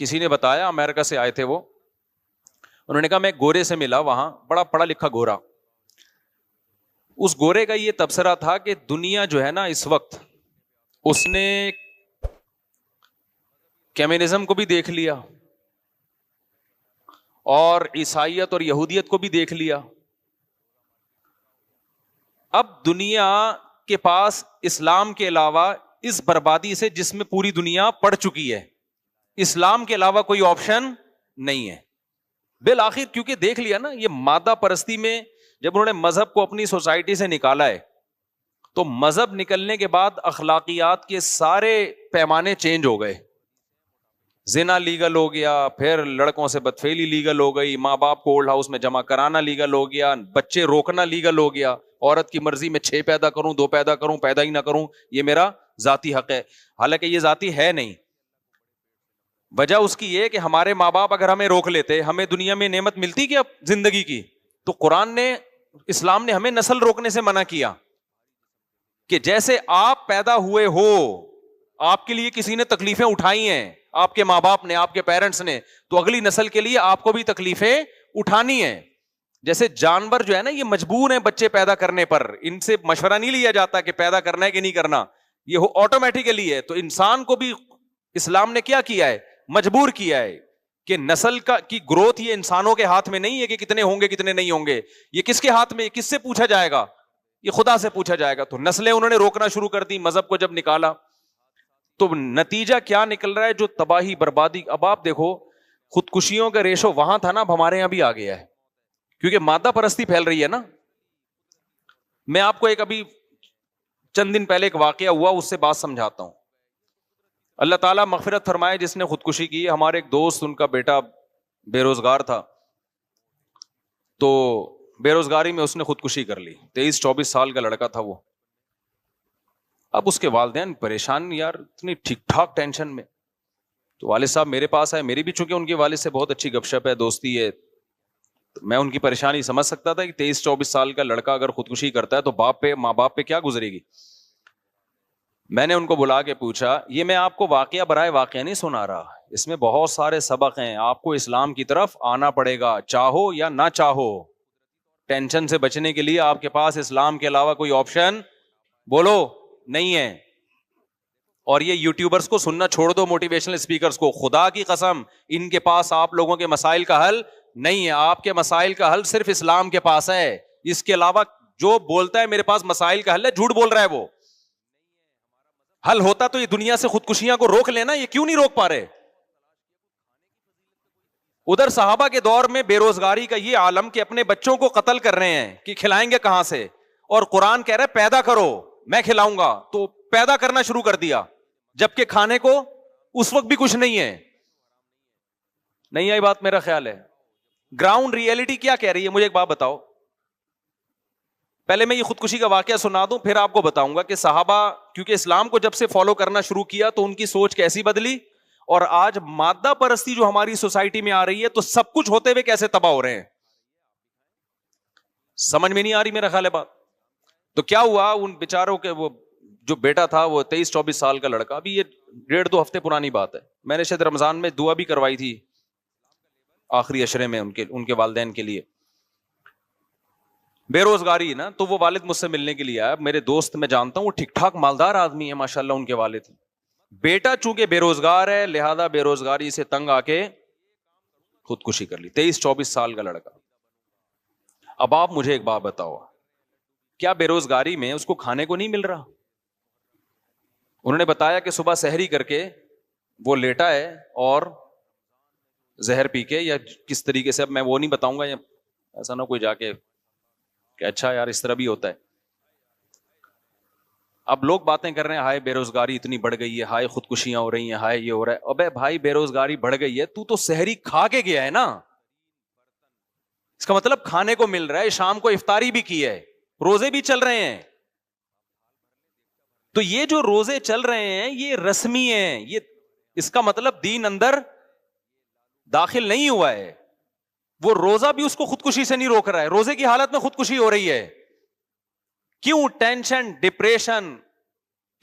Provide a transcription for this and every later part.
کسی نے بتایا, امریکہ سے آئے تھے وہ, انہوں نے کہا میں گورے سے ملا وہاں, بڑا پڑھا لکھا گورا. اس گورے کا یہ تبصرہ تھا کہ دنیا جو ہے نا اس وقت, اس نے کمیونزم کو بھی دیکھ لیا اور عیسائیت اور یہودیت کو بھی دیکھ لیا. اب دنیا کے پاس اسلام کے علاوہ اس بربادی سے, جس میں پوری دنیا پڑ چکی ہے, اسلام کے علاوہ کوئی آپشن نہیں ہے. بالآخر کیونکہ دیکھ لیا نا, یہ مادہ پرستی میں جب انہوں نے مذہب کو اپنی سوسائٹی سے نکالا ہے, تو مذہب نکلنے کے بعد اخلاقیات کے سارے پیمانے چینج ہو گئے. زنا لیگل ہو گیا, پھر لڑکوں سے بدفعلی لیگل ہو گئی, ماں باپ کو اولڈ ہاؤس میں جمع کرانا لیگل ہو گیا, بچے روکنا لیگل ہو گیا. عورت کی مرضی میں 6 پیدا کروں, 2 پیدا کروں, پیدا ہی نہ کروں, یہ میرا ذاتی حق ہے. حالانکہ یہ ذاتی ہے نہیں. وجہ اس کی یہ کہ ہمارے ماں باپ اگر ہمیں روک لیتے, ہمیں دنیا میں نعمت ملتی کیا زندگی کی. تو قرآن نے, اسلام نے ہمیں نسل روکنے سے منع کیا کہ جیسے آپ پیدا ہوئے ہو, آپ کے لیے کسی نے تکلیفیں اٹھائی ہیں, آپ کے ماں باپ نے, آپ کے پیرنٹس نے, تو اگلی نسل کے لیے آپ کو بھی تکلیفیں اٹھانی ہیں. جیسے جانور جو ہے نا, یہ مجبور ہیں بچے پیدا کرنے پر, ان سے مشورہ نہیں لیا جاتا کہ پیدا کرنا ہے کہ نہیں کرنا, یہ آٹومیٹیکلی ہے. تو انسان کو بھی اسلام نے کیا کیا ہے, مجبور کیا ہے کہ نسل کی گروتھ یہ انسانوں کے ہاتھ میں نہیں ہے کہ کتنے ہوں گے کتنے نہیں ہوں گے. یہ کس کے ہاتھ میں, کس سے پوچھا جائے گا, یہ خدا سے پوچھا جائے گا. تو نسلیں انہوں نے روکنا شروع کر دی مذہب کو جب نکالا. تو نتیجہ کیا نکل رہا ہے, جو تباہی بربادی. اب آپ دیکھو خودکشیوں کا ریشو وہاں تھا نا, اب ہمارے یہاں بھی آ گیا ہے, کیونکہ مادہ پرستی پھیل رہی ہے نا. میں آپ کو ایک ابھی چند دن پہلے ایک واقعہ ہوا, اس سے بات سمجھاتا ہوں. اللہ تعالیٰ مغفرت فرمائے جس نے خودکشی کی. ہمارے ایک دوست, ان کا بیٹا بے روزگار تھا, تو بے روزگاری میں اس نے خودکشی کر لی. 23-24 سال کا لڑکا تھا وہ. اب اس کے والدین پریشان, یار اتنی ٹھیک ٹھاک ٹینشن میں. تو والد صاحب میرے پاس آئے, میری بھی چونکہ ان کے والد سے بہت اچھی گپ شپ ہے, دوستی ہے, تو میں ان کی پریشانی سمجھ سکتا تھا کہ 23-24 سال کا لڑکا اگر خودکشی کرتا ہے تو باپ پہ, ماں باپ پہ کیا گزرے گی. میں نے ان کو بلا کے پوچھا, یہ میں آپ کو واقعہ برائے واقعہ نہیں سنا رہا, اس میں بہت سارے سبق ہیں, آپ کو اسلام کی طرف آنا پڑے گا چاہو یا نہ چاہو. ٹینشن سے بچنے کے لیے آپ کے پاس اسلام کے علاوہ کوئی آپشن بولو نہیں ہے. اور یہ یوٹیوبرز کو سننا چھوڑ دو, موٹیویشنل اسپیکرز کو, خدا کی قسم ان کے پاس آپ لوگوں کے مسائل کا حل نہیں ہے. آپ کے مسائل کا حل صرف اسلام کے پاس ہے. اس کے علاوہ جو بولتا ہے میرے پاس مسائل کا حل ہے, جھوٹ بول رہا ہے. وہ حل ہوتا تو یہ دنیا سے خودکشیاں کو روک لینا, یہ کیوں نہیں روک پا رہے. ادھر صحابہ کے دور میں بے روزگاری کا یہ عالم کہ اپنے بچوں کو قتل کر رہے ہیں کہ کھلائیں گے کہاں سے, اور قرآن کہہ رہا ہے پیدا کرو میں کھلاؤں گا, تو پیدا کرنا شروع کر دیا, جبکہ کھانے کو اس وقت بھی کچھ نہیں ہے. نہیں آئی بات میرا خیال ہے. گراؤنڈ ریئلٹی کیا کہہ رہی ہے, مجھے ایک بات بتاؤ. پہلے میں یہ خودکشی کا واقعہ سنا دوں, پھر آپ کو بتاؤں گا کہ صحابہ کیونکہ اسلام کو جب سے فالو کرنا شروع کیا تو ان کی سوچ کیسی بدلی, اور آج مادہ پرستی جو ہماری سوسائٹی میں آ رہی ہے تو سب کچھ ہوتے ہوئے کیسے تباہ ہو رہے ہیں. سمجھ میں نہیں آ رہی میرا خیال ہے بات. تو کیا ہوا ان بیچاروں کے, وہ جو بیٹا تھا وہ 23-24 سال کا لڑکا, ابھی یہ 1.5-2 ہفتے پرانی بات ہے, میں نے شاید رمضان میں دعا بھی کروائی تھی آخری عشرے میں ان کے والدین کے لیے. بے روزگاری نا, تو وہ والد مجھ سے ملنے کے لیے آیا. میرے دوست میں جانتا ہوں, وہ ٹھیک ٹھاک مالدار آدمی ہے ماشاءاللہ ان کے والد. بیٹا چونکہ بے روزگار ہے لہذا بے روزگاری سے تنگ آ کے خودکشی کر لی. 23-24 سال کا لڑکا. اب آپ مجھے ایک بات بتاؤ, کیا بے روزگاری میں اس کو کھانے کو نہیں مل رہا؟ انہوں نے بتایا کہ صبح سحری کر کے وہ لیٹا ہے اور زہر پی کے, یا کس طریقے سے, اب میں وہ نہیں بتاؤں گا, یا ایسا نہ کوئی جا کے کہ اچھا یار اس طرح بھی ہوتا ہے. اب لوگ باتیں کر رہے ہیں, ہائے بے روزگاری اتنی بڑھ گئی ہے, ہائے خودکشیاں ہو رہی ہیں, ہائے یہ ہو رہا ہے. ابے بھائی بے روزگاری بڑھ گئی ہے, تو سحری کھا کے گیا ہے نا, اس کا مطلب کھانے کو مل رہا ہے, شام کو افطاری بھی کی ہے, روزے بھی چل رہے ہیں. تو یہ جو روزے چل رہے ہیں یہ رسمی ہیں, یہ اس کا مطلب دین اندر داخل نہیں ہوا ہے. وہ روزہ بھی اس کو خودکشی سے نہیں روک رہا ہے, روزے کی حالت میں خودکشی ہو رہی ہے. کیوں؟ ٹینشن, ڈپریشن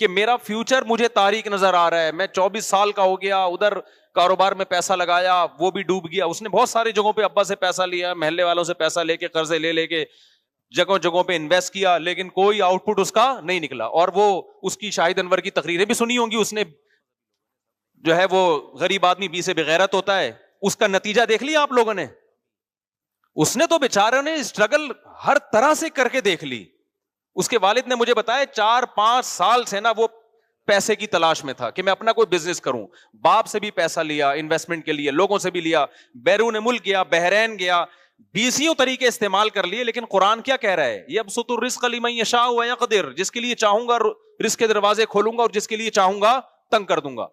کہ میرا فیوچر مجھے تاریک نظر آ رہا ہے, میں 24 سال کا ہو گیا, ادھر کاروبار میں پیسا لگایا وہ بھی ڈوب گیا. اس نے بہت ساری جگہوں پہ ابا سے پیسہ لیا, محلے والوں سے پیسہ لے کے, قرضے لے کے جگہوں جگہوں پہ انویسٹ کیا, لیکن کوئی آؤٹ پٹ اس کا نہیں نکلا. اور وہ اس کی شاہد انور کی تقریریں بھی سنی ہوں گی, اس نے جو ہے وہ غریب آدمی بی سے بغیرت ہوتا ہے, اس کا نتیجہ دیکھ لیا آپ لوگوں نے. اس نے تو بیچارے نے اسٹرگل ہر طرح سے کر کے دیکھ لی. اس کے والد نے مجھے بتایا 4-5 سال سے نا وہ پیسے کی تلاش میں تھا کہ میں اپنا کوئی بزنس کروں. باپ سے بھی پیسہ لیا انویسٹمنٹ کے لیے, لوگوں سے بھی لیا, بیرون ملک گیا, بحرین گیا, 20 طریقے استعمال کر لیے. لیکن قرآن کیا کہہ رہا ہے, یبسط الرزق لمن یشاء ویقدر, جس کے لیے چاہوں گا رزق کے دروازے کھولوں گا اور جس کے لیے چاہوں گا تنگ کر دوں گا.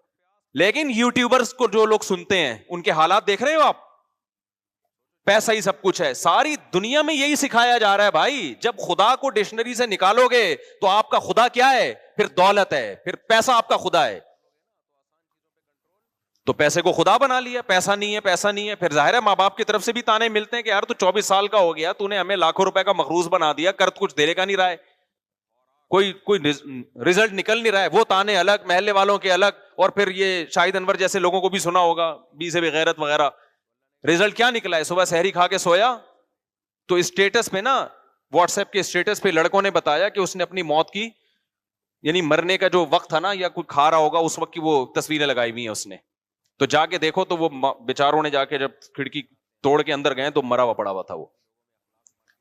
لیکن یوٹیوبرز کو جو لوگ سنتے ہیں ان کے حالات دیکھ رہے ہو آپ, پیسہ ہی سب کچھ ہے. ساری دنیا میں یہی سکھایا جا رہا ہے بھائی, جب خدا کو ڈکشنری سے نکالو گے تو آپ کا خدا کیا ہے, پھر دولت ہے, پھر پیسہ آپ کا خدا ہے. تو پیسے کو خدا بنا لیا, پیسہ نہیں ہے پیسہ نہیں ہے. پھر ظاہر ہے ماں باپ کی طرف سے بھی تانے ملتے ہیں کہ یار تو 24 سال کا ہو گیا, تو نے ہمیں لاکھوں روپے کا مقروض بنا دیا, کرت کچھ دینے کا نہیں رہا ہے, کوئی رزلٹ نکل نہیں رہا ہے. وہ تانے الگ, محلے والوں کے الگ, اور پھر یہ شاہد انور جیسے لوگوں کو بھی سنا ہوگا بی سے بغیرت وغیرہ. رزلٹ کیا نکلا ہے, صبح سحری کھا کے سویا تو اسٹیٹس پہ نا, واٹس ایپ کے اسٹیٹس پہ لڑکوں نے بتایا کہ اس نے اپنی موت کی, یعنی مرنے کا جو وقت تھا نا یا کوئی کھا رہا ہوگا اس وقت کی وہ تصویریں لگائی ہوئی ہیں اس نے. تو جا کے دیکھو تو وہ بیچاروں نے جا کے جب کھڑکی توڑ کے اندر گئے تو مرا ہوا پڑا ہوا تھا. وہ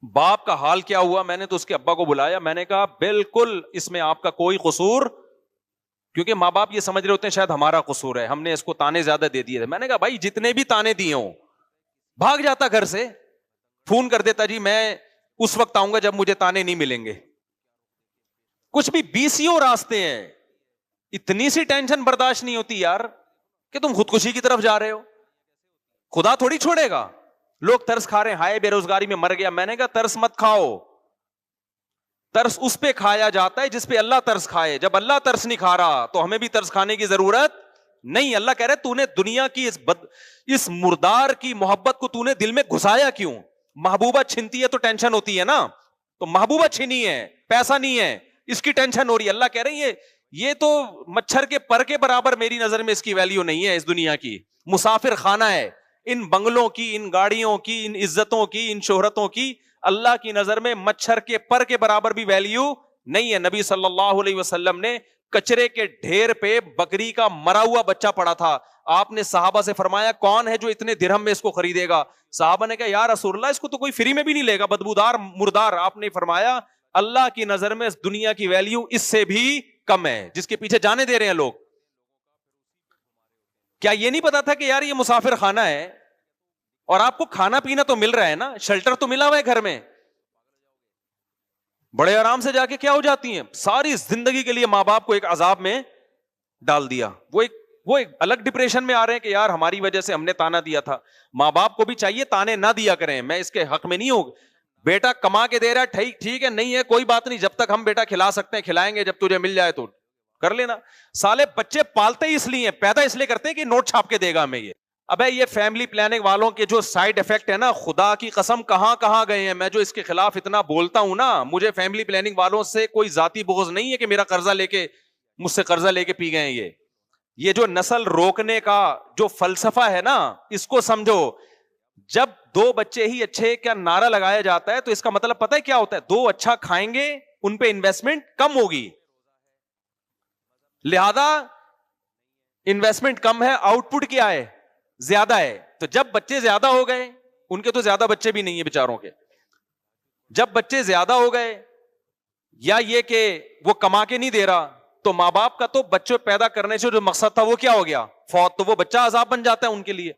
باپ کا حال کیا ہوا, میں نے تو اس کے ابا کو بلایا, میں نے کہا بالکل اس میں آپ کا کوئی قصور, کیونکہ ماں باپ یہ سمجھ رہے ہوتے ہیں شاید ہمارا قصور ہے, ہم نے اس کو تانے زیادہ دے دیے تھے. میں نے کہا بھائی جتنے بھی تانے دیے ہوں, بھاگ جاتا گھر سے, فون کر دیتا جی میں اس وقت آؤں گا جب مجھے تانے نہیں ملیں گے. کچھ بھی 20 راستے ہیں, اتنی سی ٹینشن برداشت نہیں ہوتی یار کہ تم خودکشی کی طرف جا رہے ہو. خدا تھوڑی چھوڑے گا. لوگ ترس کھا رہے ہیں, ہائے بے روزگاری میں مر گیا. میں نے کہا ترس مت کھاؤ, ترس اس پہ کھایا جاتا ہے جس پہ اللہ ترس کھائے. جب اللہ ترس نہیں کھا رہا تو ہمیں بھی ترس کھانے کی ضرورت نہیں. اللہ کہہ رہے تو نے دنیا کی اس مردار کی محبت کو تو نے دل میں گھسایا کیوں؟ محبوبہ چھنتی ہے تو ٹینشن ہوتی ہے نا, تو محبوبہ چھنی ہے, پیسہ نہیں ہے, اس کی ٹینشن ہو رہی ہے. اللہ کہہ رہے ہیں یہ تو مچھر کے پر کے برابر میری نظر میں اس کی ویلیو نہیں ہے. اس دنیا کی مسافر خانہ ہے, ان بنگلوں کی, ان گاڑیوں کی, ان عزتوں کی, ان شہرتوں کی اللہ کی نظر میں مچھر کے پر کے برابر بھی ویلیو نہیں ہے. نبی صلی اللہ علیہ وسلم نے کچرے کے ڈھیر پہ بکری کا مرا ہوا بچہ پڑا تھا. آپ نے صحابہ سے فرمایا کون ہے جو اتنے درہم میں اس کو خریدے گا؟ صحابہ نے کہا یا رسول اللہ اس کو تو کوئی فری میں بھی نہیں لے گا, بدبودار مردار. آپ نے فرمایا اللہ کی نظر میں اس دنیا کی ویلیو اس سے بھی کم ہے جس کے پیچھے جانے دے رہے ہیں لوگ. کیا یہ نہیں پتا تھا کہ یار یہ مسافر خانہ ہے اور آپ کو کھانا پینا تو مل رہا ہے نا, شیلٹر تو ملا ہوا ہے گھر میں, بڑے آرام سے جا کے کیا ہو جاتی ہیں ساری زندگی کے لیے ماں باپ کو ایک عذاب میں ڈال دیا. وہ ایک الگ ڈپریشن میں آ رہے ہیں کہ یار ہماری وجہ سے ہم نے تانا دیا تھا. ماں باپ کو بھی چاہیے تانے نہ دیا کریں, میں اس کے حق میں نہیں ہوں. بیٹا کما کے دے رہا ہے ٹھیک ہے, نہیں ہے کوئی بات نہیں, جب تک ہم بیٹا کھلا سکتے ہیں کھلائیں گے, جب تجھے مل جائے تو کر لینا. سالے بچے پالتے ہی اس لیے, پیدا اس لیے کرتے ہیں کہ نوٹ چھاپ کے دے گا ہمیں یہ. ابے یہ فیملی پلاننگ والوں کے جو سائیڈ افیکٹ ہے نا, خدا کی قسم کہاں کہاں گئے ہیں. میں جو اس کے خلاف اتنا بولتا ہوں نا, مجھے فیملی پلاننگ والوں سے کوئی ذاتی بغض نہیں ہے کہ میرا قرضہ لے کے مجھ سے قرضہ لے کے پی گئے ہیں. یہ جو نسل روکنے کا جو فلسفہ ہے نا, اس کو سمجھو. جب 2 بچے ہی اچھے کا نعرہ لگایا جاتا ہے تو اس کا مطلب پتہ ہے کیا ہوتا ہے؟ 2 اچھا کھائیں گے, ان پہ انویسٹمنٹ کم ہوگی, لہذا انویسٹمنٹ کم ہے, آؤٹ پٹ کیا ہے زیادہ ہے. تو جب بچے زیادہ ہو گئے, ان کے تو زیادہ بچے بھی نہیں ہیں بیچاروں کے, جب بچے زیادہ ہو گئے یا یہ کہ وہ کما کے نہیں دے رہا, تو ماں باپ کا تو بچے پیدا کرنے سے جو مقصد تھا وہ کیا ہو گیا؟ فوت. تو وہ بچہ عذاب بن جاتا ہے ان کے لیے.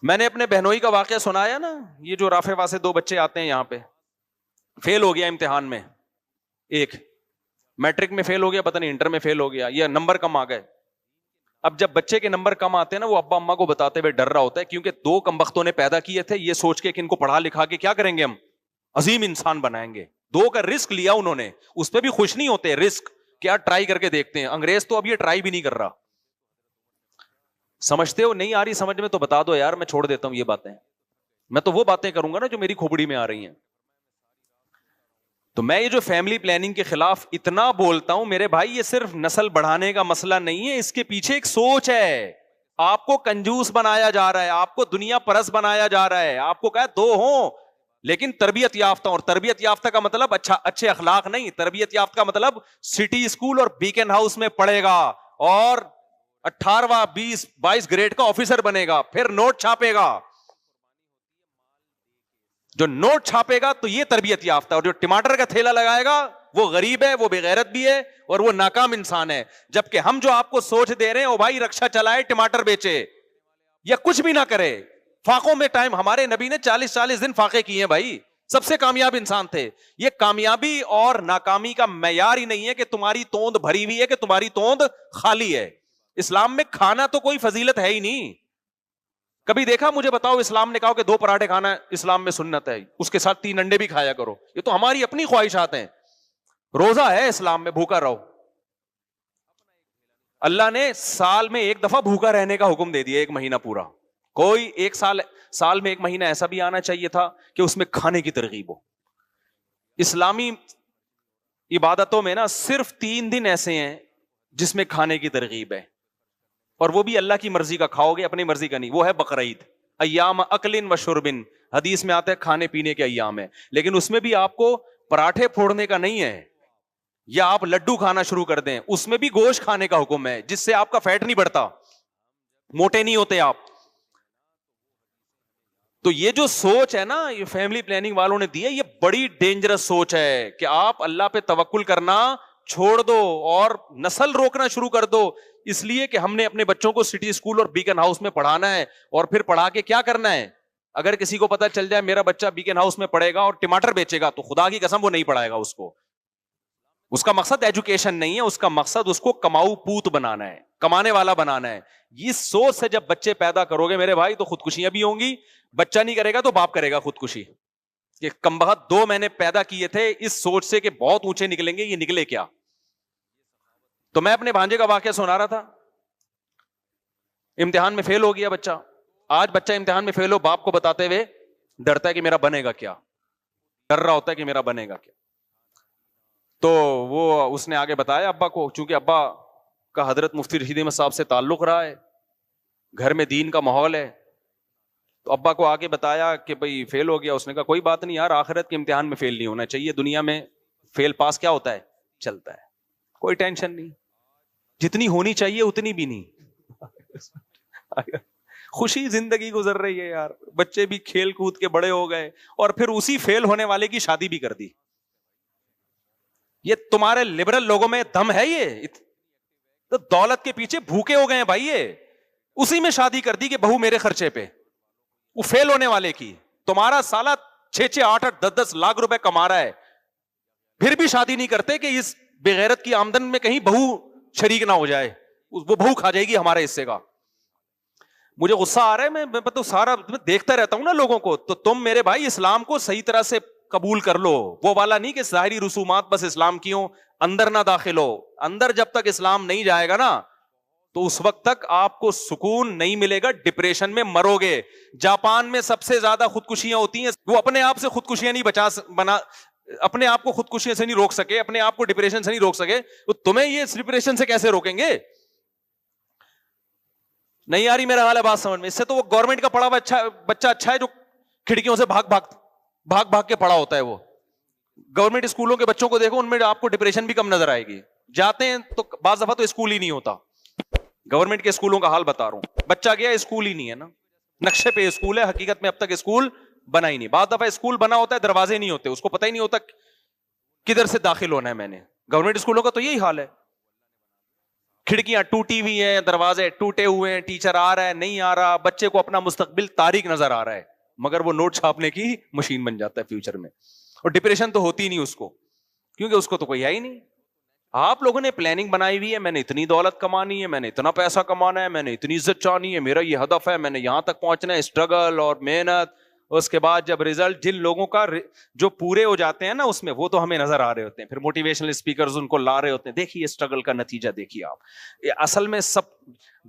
میں نے اپنے بہنوئی کا واقعہ سنایا نا, یہ جو رافع واسطے 2 بچے آتے ہیں یہاں پہ, فیل ہو گیا امتحان میں, ایک میٹرک میں فیل ہو گیا, پتہ نہیں انٹر میں فیل ہو گیا, یا نمبر کم آ گئے. اب جب بچے کے نمبر کم آتے ہیں نا, وہ ابا اماں کو بتاتے ہوئے ڈر رہا ہوتا ہے, کیونکہ 2 کمبختوں نے پیدا کیے تھے یہ سوچ کے کہ ان کو پڑھا لکھا کے کیا کریں گے, ہم عظیم انسان بنائیں گے. 2 کا رسک لیا انہوں نے, اس پہ بھی خوش نہیں ہوتے. رسک کیا, ٹرائی کر کے دیکھتے ہیں. انگریز تو اب یہ ٹرائی بھی نہیں کر رہا. سمجھتے ہو؟ نہیں آ رہی سمجھ میں تو بتا دو یار, میں چھوڑ دیتا ہوں یہ باتیں. میں تو وہ باتیں کروں گا نا جو میری کھوپڑی میں آ رہی ہیں. تو میں یہ جو فیملی پلاننگ کے خلاف اتنا بولتا ہوں میرے بھائی، یہ صرف نسل بڑھانے کا مسئلہ نہیں ہے، اس کے پیچھے ایک سوچ ہے. آپ کو کنجوس بنایا جا رہا ہے، آپ کو دنیا پرست بنایا جا رہا ہے، آپ کو کہا دو ہوں لیکن تربیت یافتہ. اور تربیت یافتہ کا مطلب اچھے اخلاق نہیں، تربیت یافتہ کا مطلب سٹی اسکول اور بیکن ہاؤس میں پڑھے گا اور 18واں 22 گریڈ کا آفیسر بنے گا، پھر نوٹ چھاپے گا. جو نوٹ چھاپے گا تو یہ تربیت یافتہ، اور جو ٹماٹر کا تھیلا لگائے گا وہ غریب ہے، وہ بے غیرت بھی ہے اور وہ ناکام انسان ہے. جبکہ ہم جو آپ کو سوچ دے رہے ہیں، او بھائی رکشا چلائے، ٹماٹر بیچے یا کچھ بھی نہ کرے. فاقوں میں ٹائم، ہمارے نبی نے 40 دن فاقے کیے ہیں بھائی، سب سے کامیاب انسان تھے. یہ کامیابی اور ناکامی کا معیار ہی نہیں ہے کہ تمہاری توند بھری ہوئی ہے کہ تمہاری توند خالی ہے. اسلام میں کھانا تو کوئی فضیلت ہے ہی نہیں. کبھی دیکھا مجھے بتاؤ اسلام نے کہا کہ 2 پراٹھے کھانا اسلام میں سنت ہے، اس کے ساتھ 3 انڈے بھی کھایا کرو؟ یہ تو ہماری اپنی خواہشات ہیں. روزہ ہے اسلام میں، بھوکا رہو. اللہ نے سال میں 1 دفعہ بھوکا رہنے کا حکم دے دیا، 1 مہینہ پورا. کوئی سال میں 1 مہینہ ایسا بھی آنا چاہیے تھا کہ اس میں کھانے کی ترغیب ہو. اسلامی عبادتوں میں نا صرف 3 دن ایسے ہیں جس میں کھانے کی ترغیب ہے، اور وہ بھی اللہ کی مرضی کا کھاؤ گے، اپنی مرضی کا نہیں. وہ ہے بقرعید، ایام اکل و شرب، حدیث میں آتا ہے کھانے پینے کے ایام ہے. لیکن اس میں بھی آپ کو پراٹھے پھوڑنے کا نہیں ہے یا آپ لڈو کھانا شروع کر دیں، اس میں بھی گوشت کھانے کا حکم ہے، جس سے آپ کا فیٹ نہیں بڑھتا، موٹے نہیں ہوتے آپ. تو یہ جو سوچ ہے نا، یہ فیملی پلاننگ والوں نے دی ہے، یہ بڑی ڈینجرس سوچ ہے کہ آپ اللہ پہ توکل کرنا چھوڑ دو اور نسل روکنا شروع کر دو، اس لیے کہ ہم نے اپنے بچوں کو سٹی اسکول اور بیکن ہاؤس میں پڑھانا ہے، اور پھر پڑھا کے کیا کرنا ہے. اگر کسی کو پتا چل جائے میرا بچہ بیکن ہاؤس میں پڑھے گا اور ٹماٹر بیچے گا، تو خدا کی قسم وہ نہیں پڑھائے گا اس کو. اس کا مقصد ایجوکیشن نہیں ہے، اس کا مقصد اس کو کماؤ پوت بنانا ہے، کمانے والا بنانا ہے. یہ سوچ سے جب بچے پیدا کرو گے میرے بھائی تو خودکشیاں بھی ہوں گی. بچہ نہیں کرے گا تو باپ کرے گا خودکشی. یہ کمبخت 2 میں نے پیدا کیے تھے اس سوچ سے کہ بہت اونچے نکلیں گے، یہ نکلے کیا. تو میں اپنے بھانجے کا واقعہ سنا رہا تھا، امتحان میں فیل ہو گیا بچہ. آج بچہ امتحان میں فیل ہو، باپ کو بتاتے ہوئے ڈرتا ہے کہ میرا بنے گا کیا، ڈر رہا ہوتا ہے کہ میرا بنے گا کیا. تو وہ اس نے آگے بتایا ابا کو، چونکہ ابا کا حضرت مفتی رشید احمد صاحب سے تعلق رہا ہے، گھر میں دین کا ماحول ہے، تو ابا کو آگے بتایا کہ بھئی فیل ہو گیا. اس نے کہا کوئی بات نہیں یار، آخرت کے امتحان میں فیل نہیں ہونا چاہیے، دنیا میں فیل پاس کیا ہوتا ہے، چلتا ہے، کوئی ٹینشن نہیں، جتنی ہونی چاہیے اتنی بھی نہیں. خوشی زندگی گزر رہی ہے یار، بچے بھی کھیل کود کے بڑے ہو گئے اور پھر اسی فیل ہونے والے کی شادی بھی کر دی. یہ تمہارے لبرل لوگوں میں دم ہے، یہ تو دولت کے پیچھے بھوکے ہو گئے ہیں بھائی. یہ اسی میں شادی کر دی کہ بہو میرے خرچے پہ، وہ فیل ہونے والے کی. تمہارا سالہ 6 8 10 لاکھ روپے کما رہا ہے، پھر بھی شادی نہیں کرتے کہ اس بغیرت کی آمدن میں کہیں بہو شریک نہ ہو جائے، وہ بہو کھا جائے گی ہمارے حصے کا. مجھے غصہ آ رہا ہے، میں سارا دیکھتا رہتا ہوں نا لوگوں کو. تو تم میرے بھائی اسلام کو صحیح طرح سے قبول کر لو، وہ والا نہیں کہ ظاہری رسومات بس اسلام کی ہوں، اندر نہ داخل ہو. اندر جب تک اسلام نہیں جائے گا نا تو اس وقت تک آپ کو سکون نہیں ملے گا، ڈپریشن میں مرو گے. جاپان میں سب سے زیادہ خودکشیاں ہوتی ہیں، وہ اپنے آپ سے خودکشیاں نہیں اپنے آپ کو خودکشیاں سے نہیں روک سکے، اپنے آپ کو ڈپریشن سے نہیں روک سکے، تو تمہیں یہ ڈپریشن سے کیسے روکیں گے. نہیں آ رہی میرا حال ہے بات سمجھ میں؟ اس سے تو وہ گورنمنٹ کا پڑھا ہوا بچہ اچھا ہے جو کھڑکیوں سے بھاگ کے پڑا ہوتا ہے. وہ گورنمنٹ اسکولوں کے بچوں کو دیکھو، ان میں آپ کو ڈپریشن بھی کم نظر آئے گی. جاتے ہیں تو بعض دفعہ تو اسکول ہی نہیں ہوتا. گورنمنٹ کے اسکولوں کا حال بتا رہا ہوں، بچہ گیا اسکول ہی نہیں ہے نا، نقشے پہ اسکول ہے، حقیقت میں اب تک اسکول بنا ہی نہیں. بعض دفعہ اسکول بنا ہوتا ہے، دروازے نہیں ہوتے، اس کو پتہ ہی نہیں ہوتا کدھر سے داخل ہونا ہے میں نے. گورنمنٹ اسکولوں کا تو یہی حال ہے، کھڑکیاں ٹوٹی ہوئی ہیں، دروازے ٹوٹے ہوئے ہیں، ٹیچر آ رہا ہے نہیں آ رہا، بچے کو اپنا مستقبل تاریک نظر آ رہا ہے، مگر وہ نوٹ چھاپنے کی مشین بن جاتا ہے فیوچر میں. اور ڈپریشن تو ہوتی نہیں اس کو، کیونکہ اس کو تو کوئی ہے ہی نہیں. آپ لوگوں نے پلاننگ بنائی ہوئی ہے، میں نے اتنی دولت کمانی ہے، میں نے اتنا پیسہ کمانا ہے، میں نے اتنی عزت چاہنی ہے، میرا یہ ہدف ہے، میں نے یہاں تک پہنچنا ہے، اسٹرگل اور محنت. اس کے بعد جب ریزلٹ جن لوگوں کا جو پورے ہو جاتے ہیں نا اس میں، وہ تو ہمیں نظر آ رہے ہوتے ہیں، پھر موٹیویشنل اسپیکرز ان کو لا رہے ہوتے ہیں، دیکھیے اسٹرگل کا نتیجہ دیکھیے آپ. اصل میں سب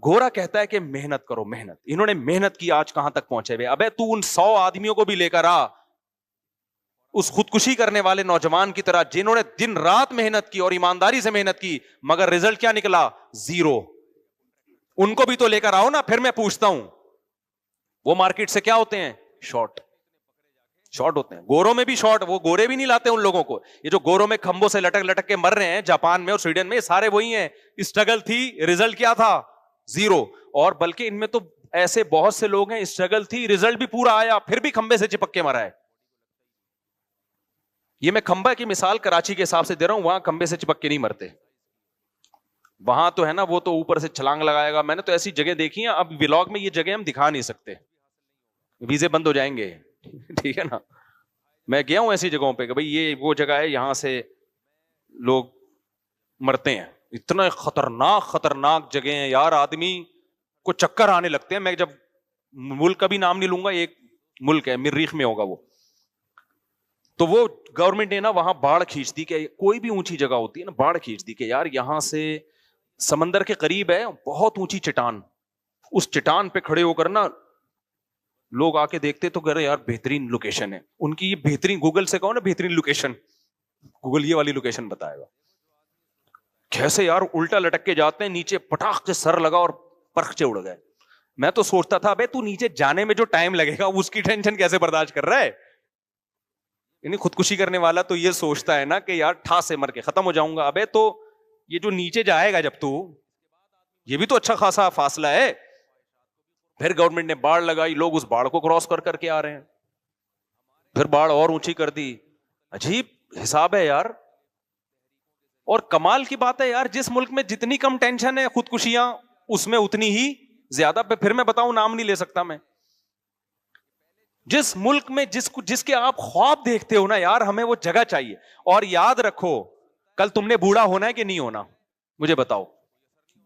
گورا کہتا ہے کہ محنت کرو محنت، انہوں نے محنت کی آج کہاں تک پہنچے ہوئے. ابے تو ان 100 آدمیوں کو بھی لے کر آ اس خودکشی کرنے والے نوجوان کی طرح جنہوں نے دن رات محنت کی اور ایمانداری سے محنت کی, مگر رزلٹ کیا نکلا؟ زیرو. ان کو بھی تو لے کر آؤ نا. پھر میں پوچھتا ہوں, وہ مارکیٹ سے کیا ہوتے ہیں؟ شارٹ ہوتے ہیں. گوروں میں بھی شارٹ, وہ گورے بھی نہیں لاتے ان لوگوں کو. یہ جو گوروں میں کھمبوں سے لٹک لٹک کے مر رہے ہیں جاپان میں اور سویڈن میں, سارے وہی ہیں. اسٹرگل تھی, رزلٹ کیا تھا؟ زیرو. اور بلکہ ان میں تو ایسے بہت سے لوگ ہیں, اسٹرگل تھی, رزلٹ بھی پورا آیا, پھر بھی کھمبے سے چپک کے مرا ہے. یہ میں کھمبا کی مثال کراچی کے حساب سے دے رہا ہوں, وہاں کھمبے سے چپک کے نہیں مرتے. وہاں تو ہے نا, وہ تو اوپر سے چھلانگ لگائے گا. میں نے تو ایسی جگہ دیکھی ہیں, اب ولاگ میں یہ جگہ ہم دکھا نہیں سکتے, ویزے بند ہو جائیں گے. ٹھیک ہے نا. میں گیا ہوں ایسی جگہوں پہ کہ بھئی یہ وہ جگہ ہے, یہاں سے لوگ مرتے ہیں. اتنا خطرناک جگہ ہیں یار, آدمی کو چکر آنے لگتے ہیں. میں جب ملک کا بھی نام نہیں لوں گا, ایک ملک ہے مریخ میں ہوگا وہ, تو وہ گورنمنٹ نے نا وہاں باڑ کھینچ دی, کہ کوئی بھی اونچی جگہ ہوتی ہے نا, باڑ کھینچ دی کہ یار یہاں سے سمندر کے قریب ہے بہت اونچی چٹان, اس چٹان پہ کھڑے ہو کر نا لوگ آ کے دیکھتے تو کہہ رہے یار بہترین لوکیشن ہے ان کی. یہ بہترین, گوگل سے کہو نا بہترین لوکیشن, گوگل یہ والی لوکیشن بتائے گا. کیسے یار الٹا لٹک کے جاتے ہیں, نیچے پٹاخ سے سر لگا اور پرخچے اڑ گئے. میں تو سوچتا تھا بھائی تو نیچے جانے میں جو ٹائم لگے گا اس کی ٹینشن کیسے برداشت کر رہا ہے. یعنی خودکشی کرنے والا تو یہ سوچتا ہے نا کہ یار ٹھا سے مر کے ختم ہو جاؤں گا. ابے تو یہ جو نیچے جائے گا جب تو, یہ بھی تو اچھا خاصا فاصلہ ہے. پھر گورنمنٹ نے باڑ لگائی, لوگ اس باڑ کو کراس کر کے آ رہے ہیں. پھر باڑ اور اونچی کر دی. عجیب حساب ہے یار. اور کمال کی بات ہے یار, جس ملک میں جتنی کم ٹینشن ہے خودکشیاں, اس میں اتنی ہی زیادہ. پھر میں بتاؤں, نام نہیں لے سکتا میں. جس ملک میں جس کے آپ خواب دیکھتے ہو نا یار, ہمیں وہ جگہ چاہیے. اور یاد رکھو, کل تم نے بوڑھا ہونا ہے کہ نہیں ہونا, مجھے بتاؤ.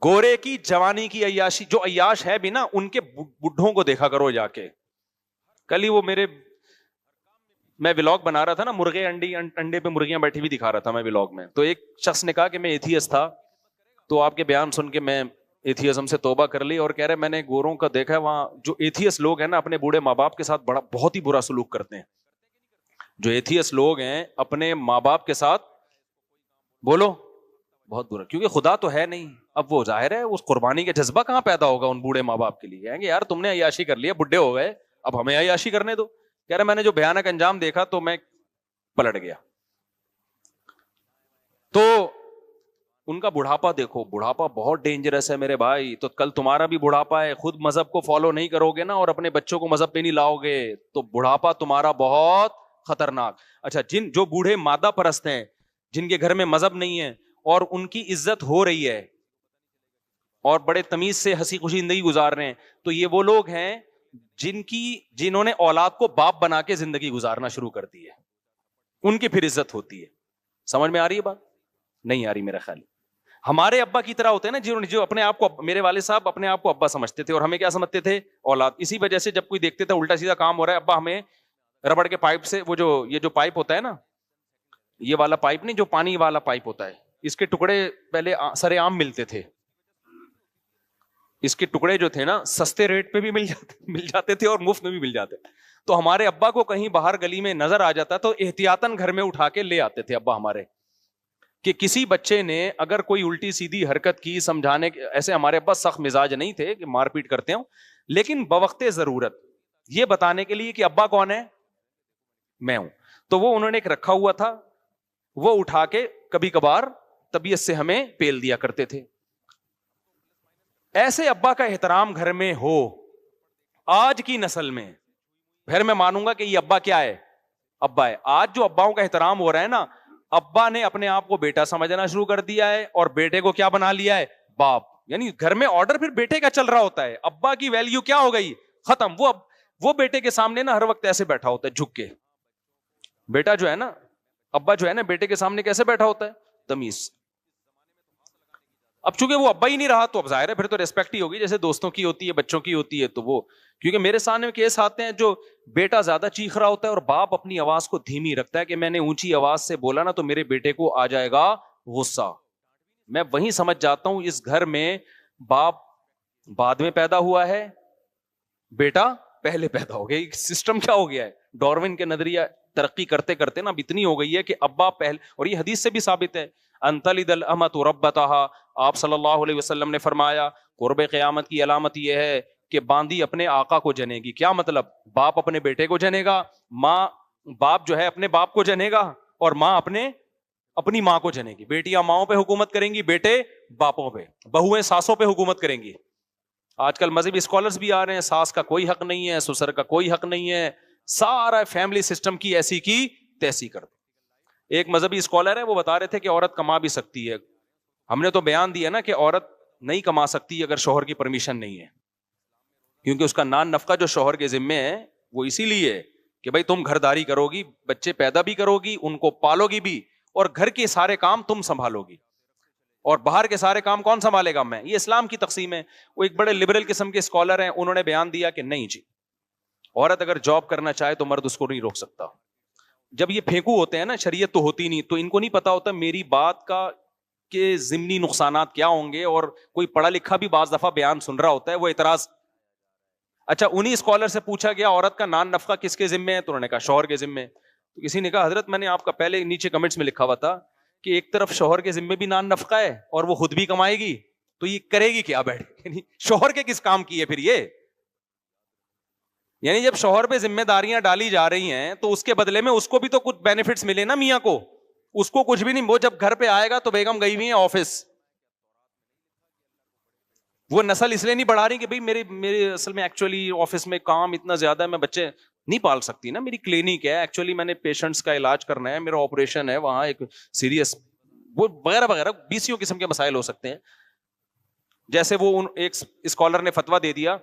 گورے کی جوانی کی عیاشی, جو عیاش ہے بھی نا, ان کے بڈھوں کو دیکھا کرو جا کے. کل ہی وہ میں ولاگ بنا رہا تھا نا, مرغے انڈے پہ مرغیاں بیٹھی بھی دکھا رہا تھا میں ولاگ میں. تو ایک شخص نے کہا کہ میں ایتھیسٹ تھا, تو آپ کے بیان سن کے میں ایتھیزم سے توبہ کر لی. اور کہہ رہے میں نے گوروں کا دیکھا ہے, وہاں جو ایتھیسٹ لوگ ہیں نا اپنے بوڑھے ماں باپ کے ساتھ بہت ہی برا سلوک کرتے ہیں. جو ایتھیسٹ لوگ ہیں اپنے ماں باپ کے ساتھ, بولو, بہت برا. کیونکہ خدا تو ہے نہیں. اب وہ ظاہر ہے اس قربانی کا جذبہ کہاں پیدا ہوگا ان بوڑھے ماں باپ کے لیے. کہیں گے یار تم نے عیاشی کر لیا, بڈھے ہو گئے, اب ہمیں عیاشی کرنے دو. کہہ رہے میں نے جو بھیانک انجام دیکھا تو میں پلٹ گیا. تو ان کا بڑھاپا دیکھو, بڑھاپا بہت ڈینجرس ہے میرے بھائی. تو کل تمہارا بھی بڑھاپا ہے, خود مذہب کو فالو نہیں کرو گے نا اور اپنے بچوں کو مذہب پہ نہیں لاؤ گے, تو بڑھاپا تمہارا بہت خطرناک. اچھا, جو بوڑھے مادہ پرست ہیں, جن کے گھر میں مذہب نہیں ہے اور ان کی عزت ہو رہی ہے اور بڑے تمیز سے ہنسی خوشی زندگی گزار رہے ہیں, تو یہ وہ لوگ ہیں جنہوں نے اولاد کو باپ بنا کے زندگی گزارنا شروع کر دی ہے. ان کی پھر عزت ہوتی ہے. سمجھ میں آ رہی ہے بات؟ نہیں آ رہی میرا خیال. ہمارے ابا کی طرح ہوتے ہیں نا, جو اپنے آپ کو, میرے والد صاحب اپنے آپ کو ابا سمجھتے تھے, اور ہمیں کیا سمجھتے تھے؟ اولاد. اسی وجہ سے جب کوئی دیکھتے تھے الٹا سیدھا کام ہو رہا ہے, ابا ہمیں ربڑ کے پائپ سے, وہ یہ جو پائپ ہوتا ہے نا, یہ والا پائپ نہیں, جو پانی والا پائپ ہوتا ہے, اس کے ٹکڑے پہلے سرے عام ملتے تھے. اس کے ٹکڑے جو تھے نا سستے ریٹ پہ بھی مل جاتے تھے اور مفت میں بھی مل جاتے. تو ہمارے ابا کو کہیں باہر گلی میں نظر آ جاتا تو احتیاطاً گھر میں اٹھا کے لے آتے تھے ابا ہمارے, کہ کسی بچے نے اگر کوئی الٹی سیدھی حرکت کی, سمجھانے ایسے. ہمارے ابا سخت مزاج نہیں تھے کہ مار پیٹ کرتے ہوں, لیکن بوقت ضرورت یہ بتانے کے لیے کہ ابا کون ہے, میں ہوں. تو وہ انہوں نے ایک رکھا ہوا تھا, وہ اٹھا کے کبھی کبھار طبیعت سے ہمیں پیل دیا کرتے تھے. ایسے ابا کا احترام گھر میں ہو آج کی نسل میں, پھر میں مانوں گا کہ یہ ابا کیا ہے, ابا ہے. آج جو اباؤں کا احترام ہو رہا ہے نا, ابا نے اپنے آپ کو بیٹا سمجھنا شروع کر دیا ہے اور بیٹے کو کیا بنا لیا ہے, باپ. یعنی گھر میں آرڈر پھر بیٹے کا چل رہا ہوتا ہے, ابا کی ویلیو کیا ہو گئی, ختم. وہ بیٹے کے سامنے نا ہر وقت ایسے بیٹھا ہوتا ہے جھک کے. بیٹا جو ہے نا, ابا جو ہے نا, بیٹے کے سامنے کیسے بیٹھا ہوتا ہے, تمیز. اب چونکہ وہ ابا ہی نہیں رہا تو اب ظاہر ہے پھر تو ریسپیکٹ ہی ہوگی, جیسے دوستوں کی ہوتی ہے, بچوں کی ہوتی ہے. تو وہ کیونکہ میرے سامنے کیس آتے ہیں جو بیٹا زیادہ چیخ رہا ہوتا ہے اور باپ اپنی آواز کو دھیمی رکھتا ہے کہ میں نے اونچی آواز سے بولا نا تو میرے بیٹے کو آ جائے گا غصہ. میں وہیں سمجھ جاتا ہوں اس گھر میں باپ بعد میں پیدا ہوا ہے, بیٹا پہلے پیدا ہو گیا. سسٹم کیا ہو گیا ہے, ڈاروین کے نظریہ ترقی کرتے کرتے نا اب اتنی ہو گئی ہے کہ ابا پہلے, اور یہ حدیث سے بھی ثابت ہے, انتلد الامۃ ربتہا, آپ صلی اللہ علیہ وسلم نے فرمایا قرب قیامت کی علامت یہ ہے کہ باندی اپنے آقا کو جنے گی. کیا مطلب؟ باپ اپنے بیٹے کو جنے گا, ماں باپ جو ہے اپنے باپ کو جنے گا, اور ماں اپنی ماں کو جنے گی. بیٹیاں ماؤں پہ حکومت کریں گی, بیٹے باپوں پہ, بہویں ساسوں پہ حکومت کریں گی. آج کل مذہبی اسکالرز بھی آ رہے ہیں, ساس کا کوئی حق نہیں ہے, سسر کا کوئی حق نہیں ہے, سارا فیملی سسٹم کی ایسی کی تیسی کر دیں. ایک مذہبی اسکالر ہے, وہ بتا رہے تھے کہ عورت کما بھی سکتی ہے. ہم نے تو بیان دیا نا کہ عورت نہیں کما سکتی اگر شوہر کی پرمیشن نہیں ہے, کیونکہ اس کا نان نفقہ جو شوہر کے ذمے ہے وہ اسی لیے ہے کہ بھائی تم گھرداری کرو گی, بچے پیدا بھی کرو گی, ان کو پالو گی بھی, اور گھر کے سارے کام تم سنبھالو گی, اور باہر کے سارے کام کون سنبھالے گا؟ میں. یہ اسلام کی تقسیم ہے. وہ ایک بڑے لبرل قسم کے اسکالر ہیں, انہوں نے بیان دیا کہ نہیں جی, عورت اگر جاب کرنا چاہے تو مرد اس کو نہیں روک سکتا. جب یہ پھینکو ہوتے ہیں نا, شریعت تو ہوتی نہیں, تو ان کو نہیں پتا ہوتا میری بات کا کہ ضمنی نقصانات کیا ہوں گے, اور کوئی پڑھا لکھا بھی بعض دفعہ بیان سن رہا ہوتا ہے, وہ اعتراض. اچھا, انہی اسکالر سے پوچھا گیا عورت کا نان نفقہ کس کے ذمے ہے, تو انہوں نے کہا شوہر کے ذمے. تو کسی نے کہا حضرت میں نے آپ کا پہلے نیچے کمنٹس میں لکھا ہوا تھا کہ ایک طرف شوہر کے ذمے بھی نان نفقہ ہے اور وہ خود بھی کمائے گی, تو یہ کرے گی کیا بیٹھ کے؟ شوہر کے کس کام کی ہے پھر یہ؟ یعنی جب شوہر پہ ذمہ داریاں ڈالی جا رہی ہیں تو اس کے بدلے میں اس کو بھی تو کچھ بینیفٹس ملے نا میاں کو. اس کو کچھ بھی نہیں, وہ جب گھر پہ آئے گا تو بیگم گئی ہوئی ہیں آفس, وہ نسل اس لیے نہیں بڑھا رہی کہ بھئی میرے اصل میں ایکچولی آفس میں کام اتنا زیادہ ہے, میں بچے نہیں پال سکتی نا, میری کلینک ہے, ایکچولی میں نے پیشنٹس کا علاج کرنا ہے, میرا آپریشن ہے وہاں ایک سیریس, وہ وغیرہ وغیرہ 20 قسم کے مسائل ہو سکتے ہیں. جیسے وہ ایک اسکالر نے فتویٰ دے دیا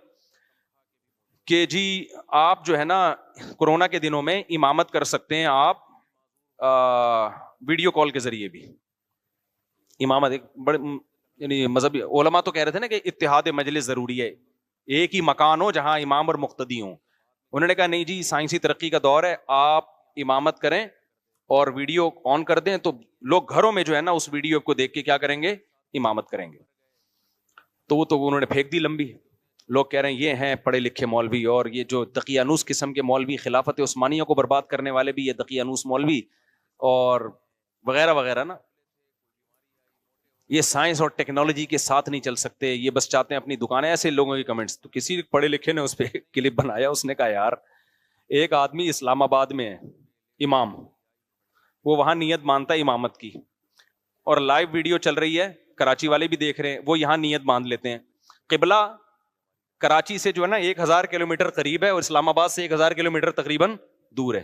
کہ جی آپ جو ہے نا کورونا کے دنوں میں امامت کر سکتے ہیں آپ ویڈیو کال کے ذریعے بھی. امامت ایک بڑے یعنی مذہبی علماء تو کہہ رہے تھے نا کہ اتحاد مجلس ضروری ہے, ایک ہی مکان ہو جہاں امام اور مقتدی ہوں. انہوں نے کہا نہیں جی, سائنسی ترقی کا دور ہے, آپ امامت کریں اور ویڈیو آن کر دیں تو لوگ گھروں میں جو ہے نا اس ویڈیو کو دیکھ کے کیا کریں گے, امامت کریں گے. تو وہ تو انہوں نے پھینک دی لمبی. لوگ کہہ رہے ہیں یہ ہیں پڑھے لکھے مولوی, اور یہ جو دقیانوس قسم کے مولوی, خلافت عثمانیہ کو برباد کرنے والے بھی یہ دقیانوس مولوی اور وغیرہ وغیرہ نا, یہ سائنس اور ٹیکنالوجی کے ساتھ نہیں چل سکتے, یہ بس چاہتے ہیں اپنی دکانیں. ایسے لوگوں کی کمنٹس. تو کسی پڑھے لکھے نے اس پہ کلپ بنایا, اس نے کہا یار ایک آدمی اسلام آباد میں ہے امام, وہ وہاں نیت مانتا ہے امامت کی, اور لائیو ویڈیو چل رہی ہے, کراچی والے بھی دیکھ رہے ہیں, وہ یہاں نیت باندھ لیتے ہیں. قبلہ کراچی سے جو ہے نا 1000 کلومیٹر قریب ہے, اور اسلام آباد سے 1000 کلومیٹر تقریباً دور ہے.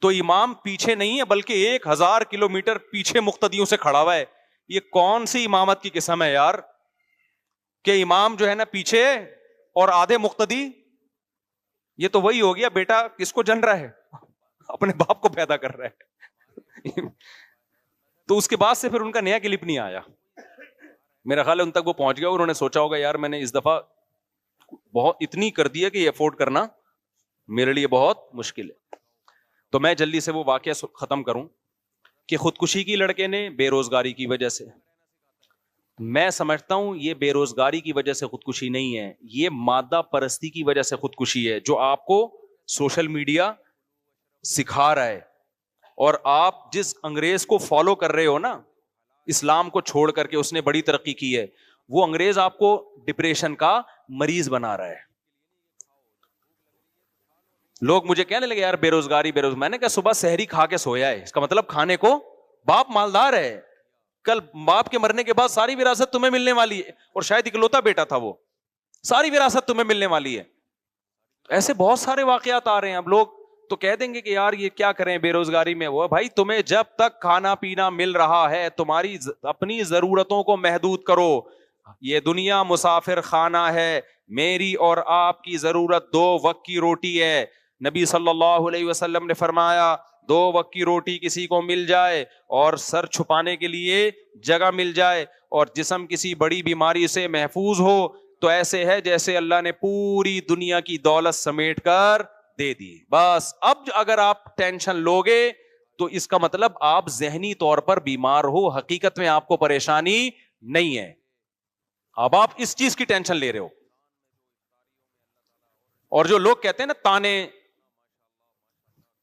تو امام پیچھے نہیں ہے بلکہ 1000 کلومیٹر پیچھے مقتدیوں سے کھڑا ہوا ہے. یہ کون سی امامت کی قسم ہے یار کہ امام جو ہے نا پیچھے اور آدھے مقتدی؟ یہ تو وہی ہو گیا بیٹا کس کو جن رہا ہے, اپنے باپ کو پیدا کر رہا ہے. تو اس کے بعد سے پھر ان کا نیا کلپ نہیں آیا. میرا خیال ہے ان تک وہ پہنچ گیا, انہوں نے سوچا ہوگا یار میں نے اس دفعہ بہت اتنی کر دی ہے کہ یہ افورڈ کرنا میرے لیے بہت مشکل ہے. تو میں جلدی سے وہ واقعہ ختم کروں کہ خودکشی کی لڑکے نے بے روزگاری کی وجہ سے. میں سمجھتا ہوں یہ بے روزگاری کی وجہ سے خودکشی نہیں ہے, یہ مادہ پرستی کی وجہ سے خودکشی ہے, جو آپ کو سوشل میڈیا سکھا رہا ہے. اور آپ جس انگریز کو فالو کر رہے ہو نا, اسلام کو چھوڑ کر کے, اس نے بڑی ترقی کی ہے, وہ انگریز آپ کو ڈپریشن کا مریض بنا رہا ہے. لوگ مجھے کہنے لگے یار بے روزگاری میں نے کہا صبح سحری کھا کے سویا ہے, اس کا مطلب کھانے کو باپ مالدار ہے, کل باپ کے مرنے کے بعد ساری وراثت تمہیں ملنے والی ہے, اور شاید اکلوتا بیٹا تھا وہ, ساری وراثت تمہیں ملنے والی ہے. ایسے بہت سارے واقعات آ رہے ہیں. اب لوگ تو کہہ دیں گے کہ یار یہ کیا کریں بے روزگاری میں. وہ بھائی تمہیں جب تک کھانا پینا مل رہا ہے تمہاری اپنی ضرورتوں کو محدود کرو. یہ دنیا مسافر خانہ ہے, میری اور آپ کی ضرورت 2 وقت کی روٹی ہے. نبی صلی اللہ علیہ وسلم نے فرمایا 2 وقت کی روٹی کسی کو مل جائے اور سر چھپانے کے لیے جگہ مل جائے, اور جسم کسی بڑی بیماری سے محفوظ ہو, تو ایسے ہے جیسے اللہ نے پوری دنیا کی دولت سمیٹ کر دے دی. بس اب اگر آپ ٹینشن لوگے تو اس کا مطلب آپ ذہنی طور پر بیمار ہو, حقیقت میں آپ کو پریشانی نہیں ہے. اب آپ اس چیز کی ٹینشن لے رہے ہو. اور جو لوگ کہتے ہیں نا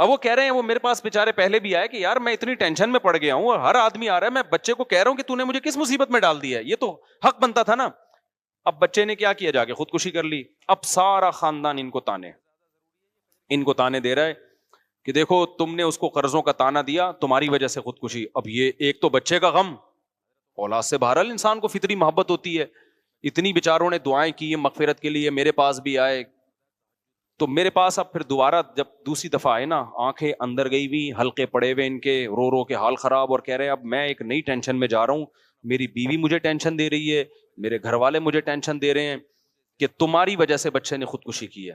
اب وہ کہہ رہے ہیں, وہ میرے پاس بیچارے پہلے بھی آئے کہ یار میں اتنی ٹینشن میں پڑ گیا ہوں, اور ہر آدمی آ رہا ہے, میں بچے کو کہہ رہا ہوں کہ تو نے مجھے کس مصیبت میں ڈال دیا ہے, یہ تو حق بنتا تھا نا. اب بچے نے کیا کیا, جا کے خودکشی کر لی. اب سارا خاندان ان کو تانے دے رہا ہے کہ دیکھو تم نے اس کو قرضوں کا تانا دیا, تمہاری وجہ سے خودکشی. اب یہ ایک تو بچے کا غم, اولاد سے بہرحال انسان کو فطری محبت ہوتی ہے, اتنی بیچاروں نے دعائیں کی مغفرت کے لیے, میرے پاس بھی آئے. تو میرے پاس اب پھر دوبارہ جب دوسری دفعہ آئے نا, آنکھیں اندر گئی ہوئی, حلقے پڑے ہوئے ان کے, رو رو کے حال خراب, اور کہہ رہے ہیں اب میں ایک نئی ٹینشن میں جا رہا ہوں, میری بیوی مجھے ٹینشن دے رہی ہے, میرے گھر والے مجھے ٹینشن دے رہے ہیں کہ تمہاری وجہ سے بچے نے خودکشی کی ہے.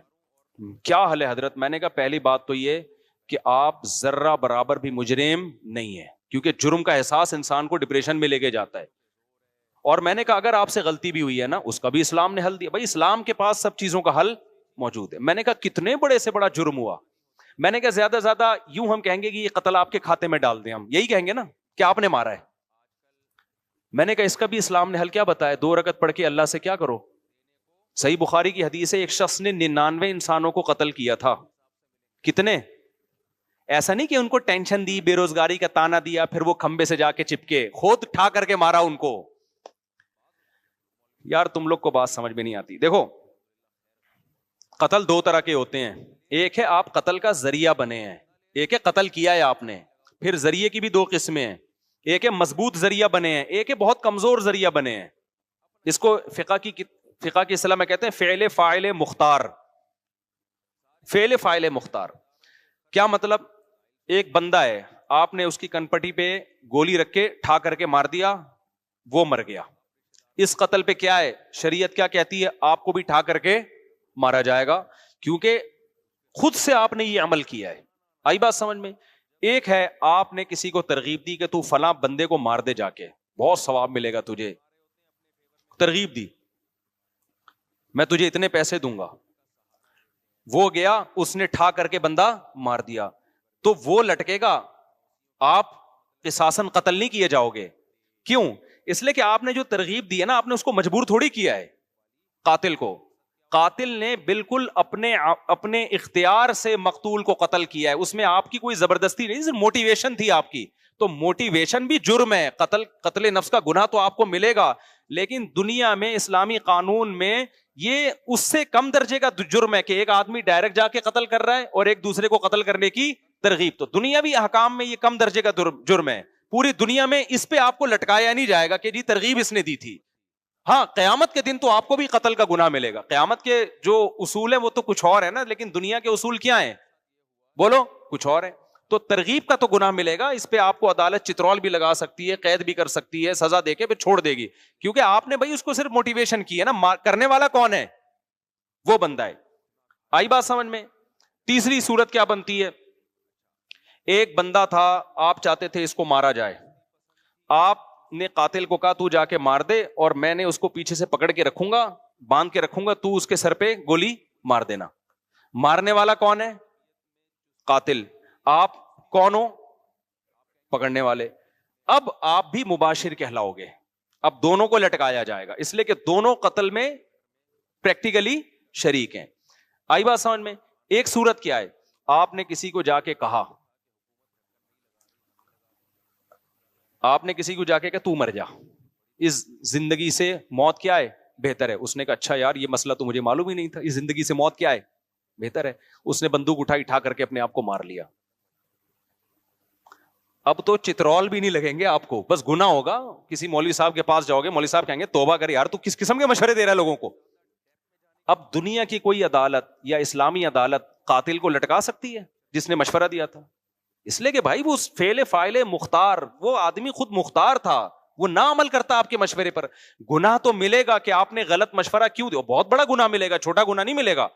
کیا حل ہے حضرت؟ میں نے کہا پہلی بات تو یہ کہ آپ ذرہ برابر بھی مجرم نہیں ہے, کیونکہ جرم کا احساس انسان کو ڈپریشن میں لے کے جاتا ہے. اور میں نے کہا اگر آپ سے غلطی بھی ہوئی ہے نا, اس کا بھی اسلام نے حل دیا. بھائی اسلام کے پاس سب چیزوں کا حل موجود ہے. میں نے کہا کتنے بڑے سے بڑا جرم ہوا, میں نے کہا زیادہ زیادہ یوں ہم کہیں گے کہ یہ قتل آپ کے کھاتے میں ڈال دیں, ہم یہی کہیں گے نا کہ آپ نے مارا ہے. میں نے کہا اس کا بھی اسلام نے حل کیا بتایا, 2 رکعت پڑھ کے اللہ سے کیا کرو. صحیح بخاری کی حدیث ہے, ایک شخص نے 99 انسانوں کو قتل کیا تھا. کتنے؟ ایسا نہیں کہ ان کو ٹینشن دی, بے روزگاری کا تانا دیا, پھر وہ کھمبے سے جا کے چپکے, خود ٹھا کر کے مارا ان کو. یار تم لوگ کو بات سمجھ میں نہیں آتی. دیکھو قتل 2 طرح کے ہوتے ہیں, ایک ہے آپ قتل کا ذریعہ بنے ہیں, ایک ہے قتل کیا ہے آپ نے. پھر ذریعے کی بھی 2 قسمیں ہیں, ایک ہے مضبوط ذریعہ بنے ہیں, ایک ہے بہت کمزور ذریعہ بنے ہیں. اس کو فقہ کی اصطلاح میں کہتے ہیں فعل فاعل مختار. فعل فاعل مختار کیا مطلب؟ ایک بندہ ہے, آپ نے اس کی کنپٹی پہ گولی رکھ کے ٹھا کر کے مار دیا, وہ مر گیا. اس قتل پہ کیا ہے, شریعت کیا کہتی ہے, آپ کو بھی ٹھا کر کے مارا جائے گا, کیونکہ خود سے آپ نے یہ عمل کیا ہے. آئی بات سمجھ میں؟ ایک ہے آپ نے کسی کو ترغیب دی کہ تو فلاں بندے کو مار دے جا کے, بہت ثواب ملے گا تجھے, ترغیب دی, میں تجھے اتنے پیسے دوں گا. وہ گیا, اس نے ٹھا کر کے بندہ مار دیا, تو وہ لٹکے گا, آپ قصاصاً قتل نہیں کیے جاؤ گے. کیوں؟ اس لیے کہ آپ نے جو ترغیب دی ہے نا, آپ نے اس کو مجبور تھوڑی کیا ہے. قاتل کو, قاتل نے بالکل اپنے اختیار سے مقتول کو قتل کیا ہے, اس میں آپ کی کوئی زبردستی نہیں, صرف موٹیویشن تھی آپ کی. تو موٹیویشن بھی جرم ہے, قتل نفس کا گناہ تو آپ کو ملے گا, لیکن دنیا میں اسلامی قانون میں یہ اس سے کم درجے کا جرم ہے کہ ایک آدمی ڈائریکٹ جا کے قتل کر رہا ہے اور ایک دوسرے کو قتل کرنے کی ترغیب. تو دنیاوی احکام میں یہ کم درجے کا جرم ہے. پوری دنیا میں اس پہ آپ کو لٹکایا نہیں جائے گا کہ جی ترغیب اس نے دی تھی. ہاں قیامت کے دن تو آپ کو بھی قتل کا گناہ ملے گا. قیامت کے جو اصول ہیں وہ تو کچھ اور ہے نا, لیکن دنیا کے اصول کیا ہیں بولو, کچھ اور ہے. تو ترغیب کا تو گناہ ملے گا, اس پہ آپ کو عدالت چترول بھی لگا سکتی ہے, قید بھی کر سکتی ہے, سزا دے کے پھر چھوڑ دے گی, کیونکہ آپ نے بھائی اس کو صرف موٹیویشن کی ہے نا. کرنے والا کون ہے؟ وہ بندہ ہے. آئی بات سمجھ میں؟ تیسری صورت کیا بنتی ہے, ایک بندہ تھا, آپ چاہتے تھے اس کو مارا جائے, آپ نے قاتل کو کہا تو جا کے مار دے, اور میں نے اس کو پیچھے سے پکڑ کے رکھوں گا, باندھ کے رکھوں گا, تو اس کے سر پہ گولی مار دینا. مارنے والا کون ہے؟ قاتل. آپ کون ہو؟ پکڑنے والے. اب آپ بھی مباشر کہلاؤ گے, اب دونوں کو لٹکایا جائے گا, اس لیے کہ دونوں قتل میں پریکٹیکلی شریک ہیں. آئی بات سمجھ میں؟ ایک صورت کیا ہے, آپ نے کسی کو جا کے کہا, آپ نے کسی کو جا کے کہا تو مر جا, اس زندگی سے موت کیا ہے بہتر ہے. اس نے کہا اچھا یار یہ مسئلہ تو مجھے معلوم ہی نہیں تھا, اس زندگی سے موت کیا ہے بہتر ہے. اس نے بندوق اٹھائی, اٹھا کر کے اپنے آپ کو مار لیا. اب تو چترول بھی نہیں لگیں گے آپ کو, بس گناہ ہوگا. کسی مولوی صاحب کے پاس جاؤ گے, مولوی صاحب کہیں گے توبہ کر یار, تو کس قسم کے مشورے دے رہا ہے لوگوں کو. اب دنیا کی کوئی عدالت یا اسلامی عدالت قاتل کو لٹکا سکتی ہے جس نے مشورہ دیا تھا؟ اس لیے کہ بھائی وہ فعل فاعل مختار, وہ آدمی خود مختار تھا, وہ نہ عمل کرتا آپ کے مشورے پر. گناہ تو ملے گا کہ آپ نے غلط مشورہ کیوں دیا, بہت بڑا گناہ ملے گا, چھوٹا گناہ نہیں ملے گا.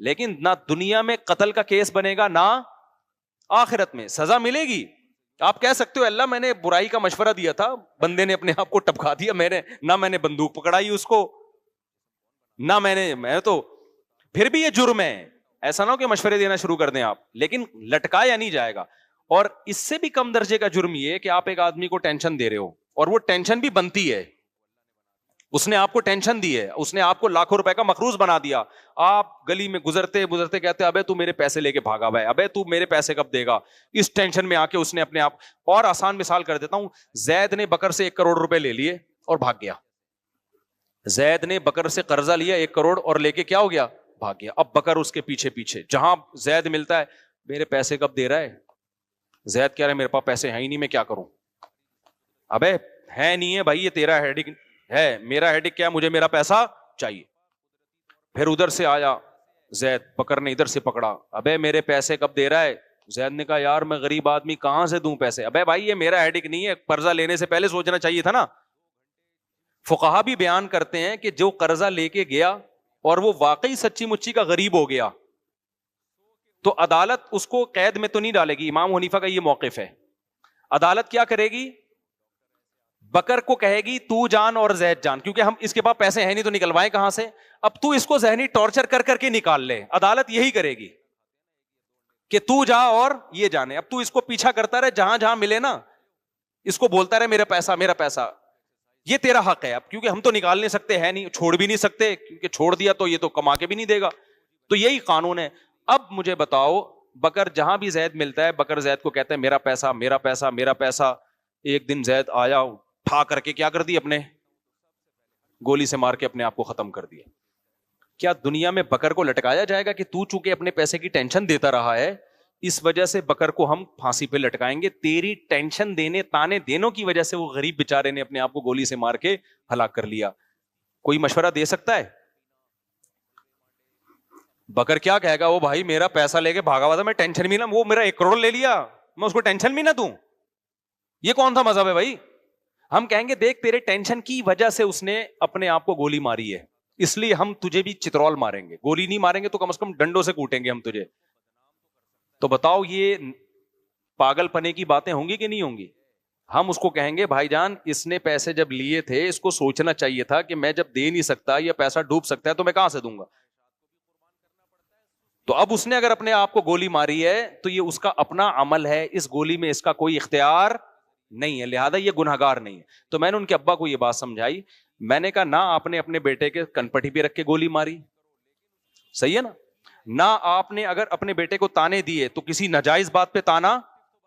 لیکن نہ دنیا میں قتل کا کیس بنے گا, نہ آخرت میں سزا ملے گی. آپ کہہ سکتے ہو اللہ میں نے برائی کا مشورہ دیا تھا, بندے نے اپنے آپ کو ٹپکا دیا, میں نے بندوق پکڑائی اس کو, نہ میں تو پھر بھی یہ جرم ہے. ایسا نہ ہو کہ مشورے دینا شروع کر دیں آپ, لیکن لٹکایا نہیں جائے گا. اور اس سے بھی کم درجے کا جرم یہ ہے کہ آپ ایک آدمی کو ٹینشن دے رہے ہو, اور وہ ٹینشن بھی بنتی ہے. اس نے آپ کو ٹینشن دی ہے, اس نے آپ کو لاکھوں روپے کا مقروض بنا دیا. آپ گلی میں گزرتے گزرتے کہتے ابے تو میرے پیسے لے کے بھاگا ہوا ہے, ابے تو میرے پیسے کب دے گا. اس ٹینشن میں آ کے اس نے اپنے آپ, اور آسان مثال کر دیتا ہوں, زید نے بکر سے 1 کروڑ روپے لے لیے اور بھاگ گیا. زید نے بکر سے قرضہ لیا 1 کروڑ اور لے کے کیا ہو گیا, بھاگ گیا. اب بکر اس کے پیچھے پیچھے, جہاں زید ملتا ہے میرے پیسے کب دے رہا ہے, زید کہہ رہا ہے میرے پاس پیسے ہیں ہی نہیں, میں کیا کروں. ابے ہے نہیں ہے بھائی, یہ تیرا ہیڈک ہے, میرا ہیڈک کیا, مجھے میرا پیسہ چاہیے. پھر ادھر سے آیا زید, بکر نے ادھر سے پکڑا, ابے میرے پیسے کب دے رہا ہے. زید نے کہا یار میں غریب آدمی کہاں سے دوں پیسے. ابے بھائی یہ میرا ہیڈک نہیں ہے, قرضہ لینے سے پہلے سوچنا چاہیے تھا نا. فقہا بھی بیان کرتے ہیں کہ جو قرضہ لے کے گیا اور وہ واقعی سچی مچی کا غریب ہو گیا تو عدالت اس کو قید میں تو نہیں ڈالے گی. امام حنیفہ کا یہ موقف ہے. عدالت کیا کرے گی, بکر کو کہے گی تو جان اور زید جان, کیونکہ ہم اس کے پاس پیسے ہیں نہیں تو نکلوائیں کہاں سے, اب تو اس کو ذہنی ٹارچر کر کر کے نکال لے. عدالت یہی کرے گی کہ تو جا اور یہ جانے. اب تو اس کو پیچھا کرتا رہے, جہاں جہاں ملے نا اس کو بولتا رہے میرا پیسہ میرا پیسہ, یہ تیرا حق ہے. اب کیونکہ ہم تو نکال نہیں سکتے, ہے نہیں, چھوڑ بھی نہیں سکتے, کیونکہ چھوڑ دیا تو یہ تو کما کے بھی نہیں دے گا, تو یہی قانون ہے. اب مجھے بتاؤ, بکر جہاں بھی زید ملتا ہے بکر زید کو کہتا ہے میرا پیسہ میرا پیسہ میرا پیسہ. ایک دن زید آیا, اٹھا کر کے کیا کر دی, اپنے گولی سے مار کے اپنے آپ کو ختم کر دیا. کیا دنیا میں بکر کو لٹکایا جائے گا کہ تو چونکہ اپنے پیسے کی ٹینشن دیتا رہا ہے اس وجہ سے بکر کو ہم پھانسی پہ لٹکائیں گے. تیری ٹینشن دینے تانے دینوں کی وجہ سے وہ غریب بیچارے نے اپنے آپ کو گولی سے مار کے ہلاک کر لیا. کوئی مشورہ دے سکتا ہے؟ بکر کیا کہے گا, وہ بھائی میرا پیسہ لے کے بھاگا ہوا تھا, میں ٹینشن بھی نہ, وہ میرا 1 کروڑ لے لیا میں اس کو ٹینشن بھی نہ دوں. یہ کون سا مذہب ہے بھائی؟ ہم کہیں گے دیکھ تیرے ٹینشن کی وجہ سے اس نے اپنے آپ کو گولی ماری ہے, اس لیے ہم تجھے بھی چترول ماریں گے, گولی نہیں ماریں گے تو کم از کم ڈنڈوں سے کوٹیں گے ہم تجھے. تو بتاؤ یہ پاگل پنے کی باتیں ہوں گی کہ نہیں ہوں گی؟ ہم اس کو کہیں گے بھائی جان اس نے پیسے جب لیے تھے اس کو سوچنا چاہیے تھا کہ میں جب دے نہیں سکتا یا پیسہ ڈوب سکتا ہے تو میں کہاں سے دوں گا. تو اب اس نے اگر اپنے آپ کو گولی ماری ہے تو یہ اس کا اپنا عمل ہے, اس گولی میں اس کا کوئی اختیار نہیں ہے, لہذا یہ گنہگار نہیں ہے. تو میں نے ان کے ابا کو یہ بات سمجھائی, میں نے کہا نہ آپ نے اپنے بیٹے کے کنپٹی پہ رکھ کے گولی ماری, صحیح ہے نا, نہ آپ نے اگر اپنے بیٹے کو تانے دیے تو کسی ناجائز بات پہ تانا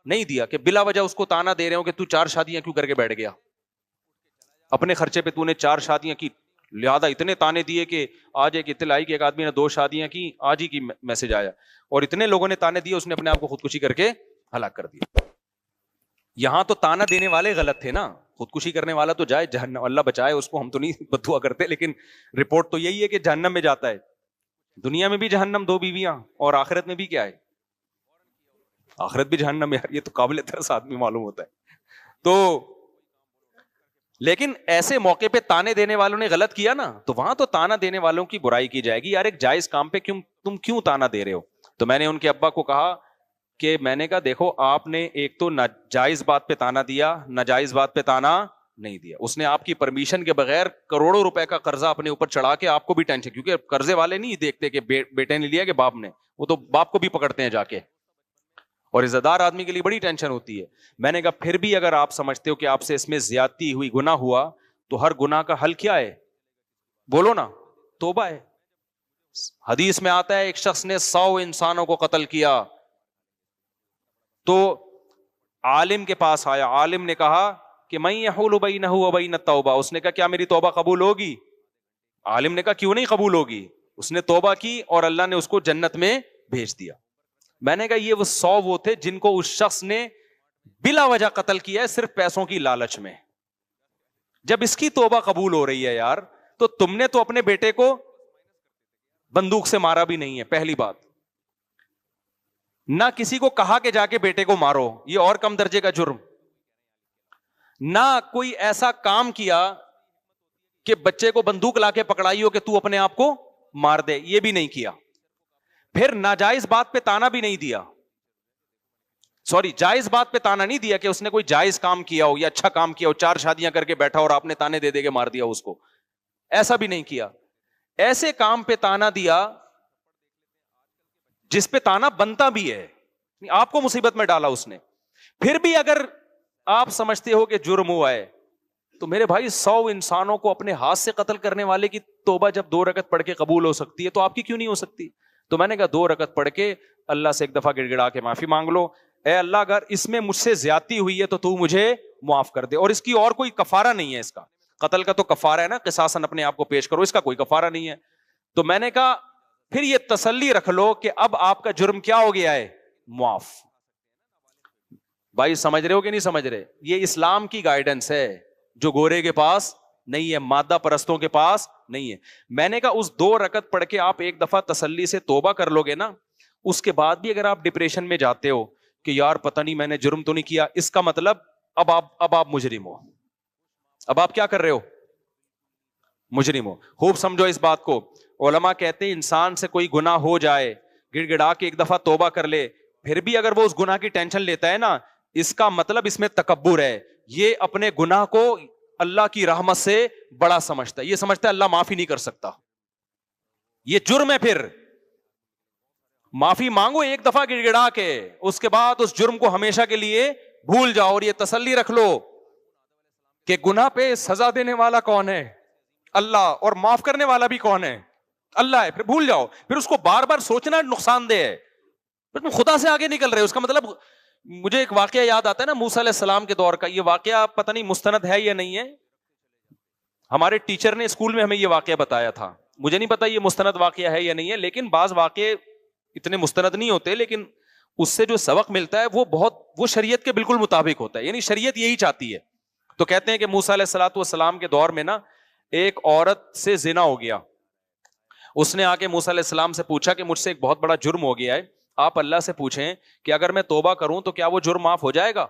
نہیں دیا کہ بلا وجہ اس کو تانا دے رہے ہو کہ تو 4 شادیاں کیوں کر کے بیٹھ گیا, اپنے خرچے پہ تو نے 4 شادیاں کی, لہذا اتنے تانے دیے کہ آج ایک اطلاع آئی کہ ایک آدمی نے 2 شادیاں کی, آج ہی کی میسج آیا, اور اتنے لوگوں نے تانے دیے اس نے اپنے آپ کو خودکشی کر کے ہلاک کر دیا. یہاں تو تانا دینے والے غلط تھے نا, خودکشی کرنے والا تو جائے جہنم, اللہ بچائے اس کو, ہم تو نہیں بد دعا کرتے, لیکن رپورٹ تو یہی ہے کہ جہنم میں جاتا ہے. دنیا میں بھی جہنم 2 بیویاں, اور آخرت میں بھی کیا ہے, آخرت بھی جہنم. یار یہ تو قابل ترس آدمی معلوم ہوتا ہے. تو لیکن ایسے موقع پہ تانے دینے والوں نے غلط کیا نا, تو وہاں تو تانا دینے والوں کی برائی کی جائے گی. یار ایک جائز کام پہ تم کیوں تانا دے رہے ہو؟ تو میں نے ان کے ابا کو کہا کہ میں نے کہا دیکھو آپ نے ایک تو ناجائز بات پہ تانا دیا, ناجائز بات پہ تانا نہیں دیا. اس نے آپ کی پرمیشن کے بغیر کروڑوں روپے کا قرضہ اپنے اوپر چڑھا کے آپ کو بھی ٹینشن, کیونکہ قرضے والے نہیں دیکھتے کہ بیٹے نے لیا کہ باپ نے, وہ تو باپ کو بھی پکڑتے ہیں جا کے, اور عزت دار آدمی کے لیے بڑی ٹینشن ہوتی ہے. میں نے کہا پھر بھی اگر آپ سمجھتے ہو کہ آپ سے اس میں زیادتی ہوئی, گناہ ہوا, تو ہر گناہ کا حل کیا ہے؟ بولو نا, توبہ ہے. حدیث میں آتا ہے ایک شخص نے 100 انسانوں کو قتل کیا تو عالم کے پاس آیا, عالم نے کہا کہ من یحول بینہ وبین التوبہ, اس نے کہا کیا میری توبہ قبول ہوگی؟ عالم نے کہا کیوں نہیں قبول ہوگی. اس نے توبہ کی اور اللہ نے اس کو جنت میں بھیج دیا. میں نے کہا یہ وہ 100 وہ تھے جن کو اس شخص نے بلا وجہ قتل کیا ہے صرف پیسوں کی لالچ میں. جب اس کی توبہ قبول ہو رہی ہے یار, تو تم نے تو اپنے بیٹے کو بندوق سے مارا بھی نہیں ہے, پہلی بات. نہ کسی کو کہا کہ جا کے بیٹے کو مارو, یہ اور کم درجے کا جرم. نہ کوئی ایسا کام کیا کہ بچے کو بندوق لا کے پکڑائی ہو کہ تو اپنے آپ کو مار دے, یہ بھی نہیں کیا. پھر ناجائز بات پہ تانا بھی نہیں دیا, جائز بات پہ تانا نہیں دیا کہ اس نے کوئی جائز کام کیا ہو یا اچھا کام کیا ہو, 4 شادیاں کر کے بیٹھا اور آپ نے تانے دے دے کے مار دیا اس کو, ایسا بھی نہیں کیا. ایسے کام پہ تانا دیا جس پہ تانا بنتا بھی ہے, آپ کو مصیبت میں ڈالا اس نے. پھر بھی اگر آپ سمجھتے ہو کہ جرم ہوا ہے تو میرے بھائی 100 انسانوں کو اپنے ہاتھ سے قتل کرنے والے کی توبہ جب 2 رکعت پڑھ کے قبول ہو سکتی ہے تو آپ کی کیوں نہیں ہو سکتی؟ تو میں نے کہا 2 رکعت پڑھ کے اللہ سے ایک دفعہ گڑ گڑا کے معافی مانگ لو، اے اللہ اگر اس میں مجھ سے زیادتی ہوئی ہے تو تو مجھے معاف کر دے، اور اس کی اور کوئی کفارہ نہیں ہے، اس کا قتل کا تو کفارہ ہے نا، قصاصاً اپنے آپ کو پیش کرو، اس کا کوئی کفارہ نہیں ہے۔ تو میں نے کہا پھر یہ تسلی رکھ لو کہ اب آپ کا جرم کیا ہو گیا ہے؟ معاف۔ بھائی سمجھ رہے ہو کہ نہیں سمجھ رہے؟ یہ اسلام کی گائیڈنس ہے جو گورے کے پاس نہیں ہے، مادہ پرستوں کے پاس نہیں ہے۔ میں نے کہا اس 2 رکعت پڑھ کے آپ ایک دفعہ تسلی سے توبہ کر لو گے نا، اس کے بعد بھی اگر آپ ڈپریشن میں جاتے ہو کہ یار پتہ نہیں میں نے جرم تو نہیں کیا، اس کا مطلب اب آپ مجرم ہو، اب آپ کیا کر رہے ہو؟ مجرم ہو۔ خوب سمجھو اس بات کو، علماء کہتے ہیں انسان سے کوئی گناہ ہو جائے، گڑ گڑا کے ایک دفعہ توبہ کر لے، پھر بھی اگر وہ اس گناہ کی ٹینشن لیتا ہے نا، اس کا مطلب اس میں تکبر ہے، یہ اپنے گناہ کو اللہ کی رحمت سے بڑا سمجھتا ہے، یہ سمجھتا ہے اللہ معافی نہیں کر سکتا، یہ جرم ہے۔ پھر معافی مانگو ایک دفعہ گڑ گڑا کے، اس کے بعد اس جرم کو ہمیشہ کے لیے بھول جاؤ، اور یہ تسلی رکھ لو کہ گناہ پہ سزا دینے والا کون ہے؟ اللہ، اور معاف کرنے والا بھی کون ہے؟ اللہ ہے۔ پھر بھول جاؤ، پھر اس کو بار بار سوچنا نقصان دہ ہے، پھر تم خدا سے آگے نکل رہے ہو۔ اس کا مطلب مجھے ایک واقعہ یاد آتا ہے نا موسیٰ علیہ السلام کے دور کا، یہ واقعہ پتہ نہیں مستند ہے یا نہیں ہے، ہمارے ٹیچر نے اسکول میں ہمیں یہ واقعہ بتایا تھا، مجھے نہیں پتا یہ مستند واقعہ ہے یا نہیں ہے، لیکن بعض واقعے اتنے مستند نہیں ہوتے، لیکن اس سے جو سبق ملتا ہے وہ شریعت کے بالکل مطابق ہوتا ہے، یعنی شریعت یہی چاہتی ہے۔ تو کہتے ہیں کہ موسیٰ علیہ السلام کے دور میں نا ایک عورت سے زنا ہو گیا، اس نے آ کے موسیٰ علیہ السلام سے پوچھا کہ مجھ سے ایک بہت بڑا جرم ہو گیا ہے، آپ اللہ سے پوچھیں کہ اگر میں توبہ کروں تو کیا وہ جرم معاف ہو جائے گا؟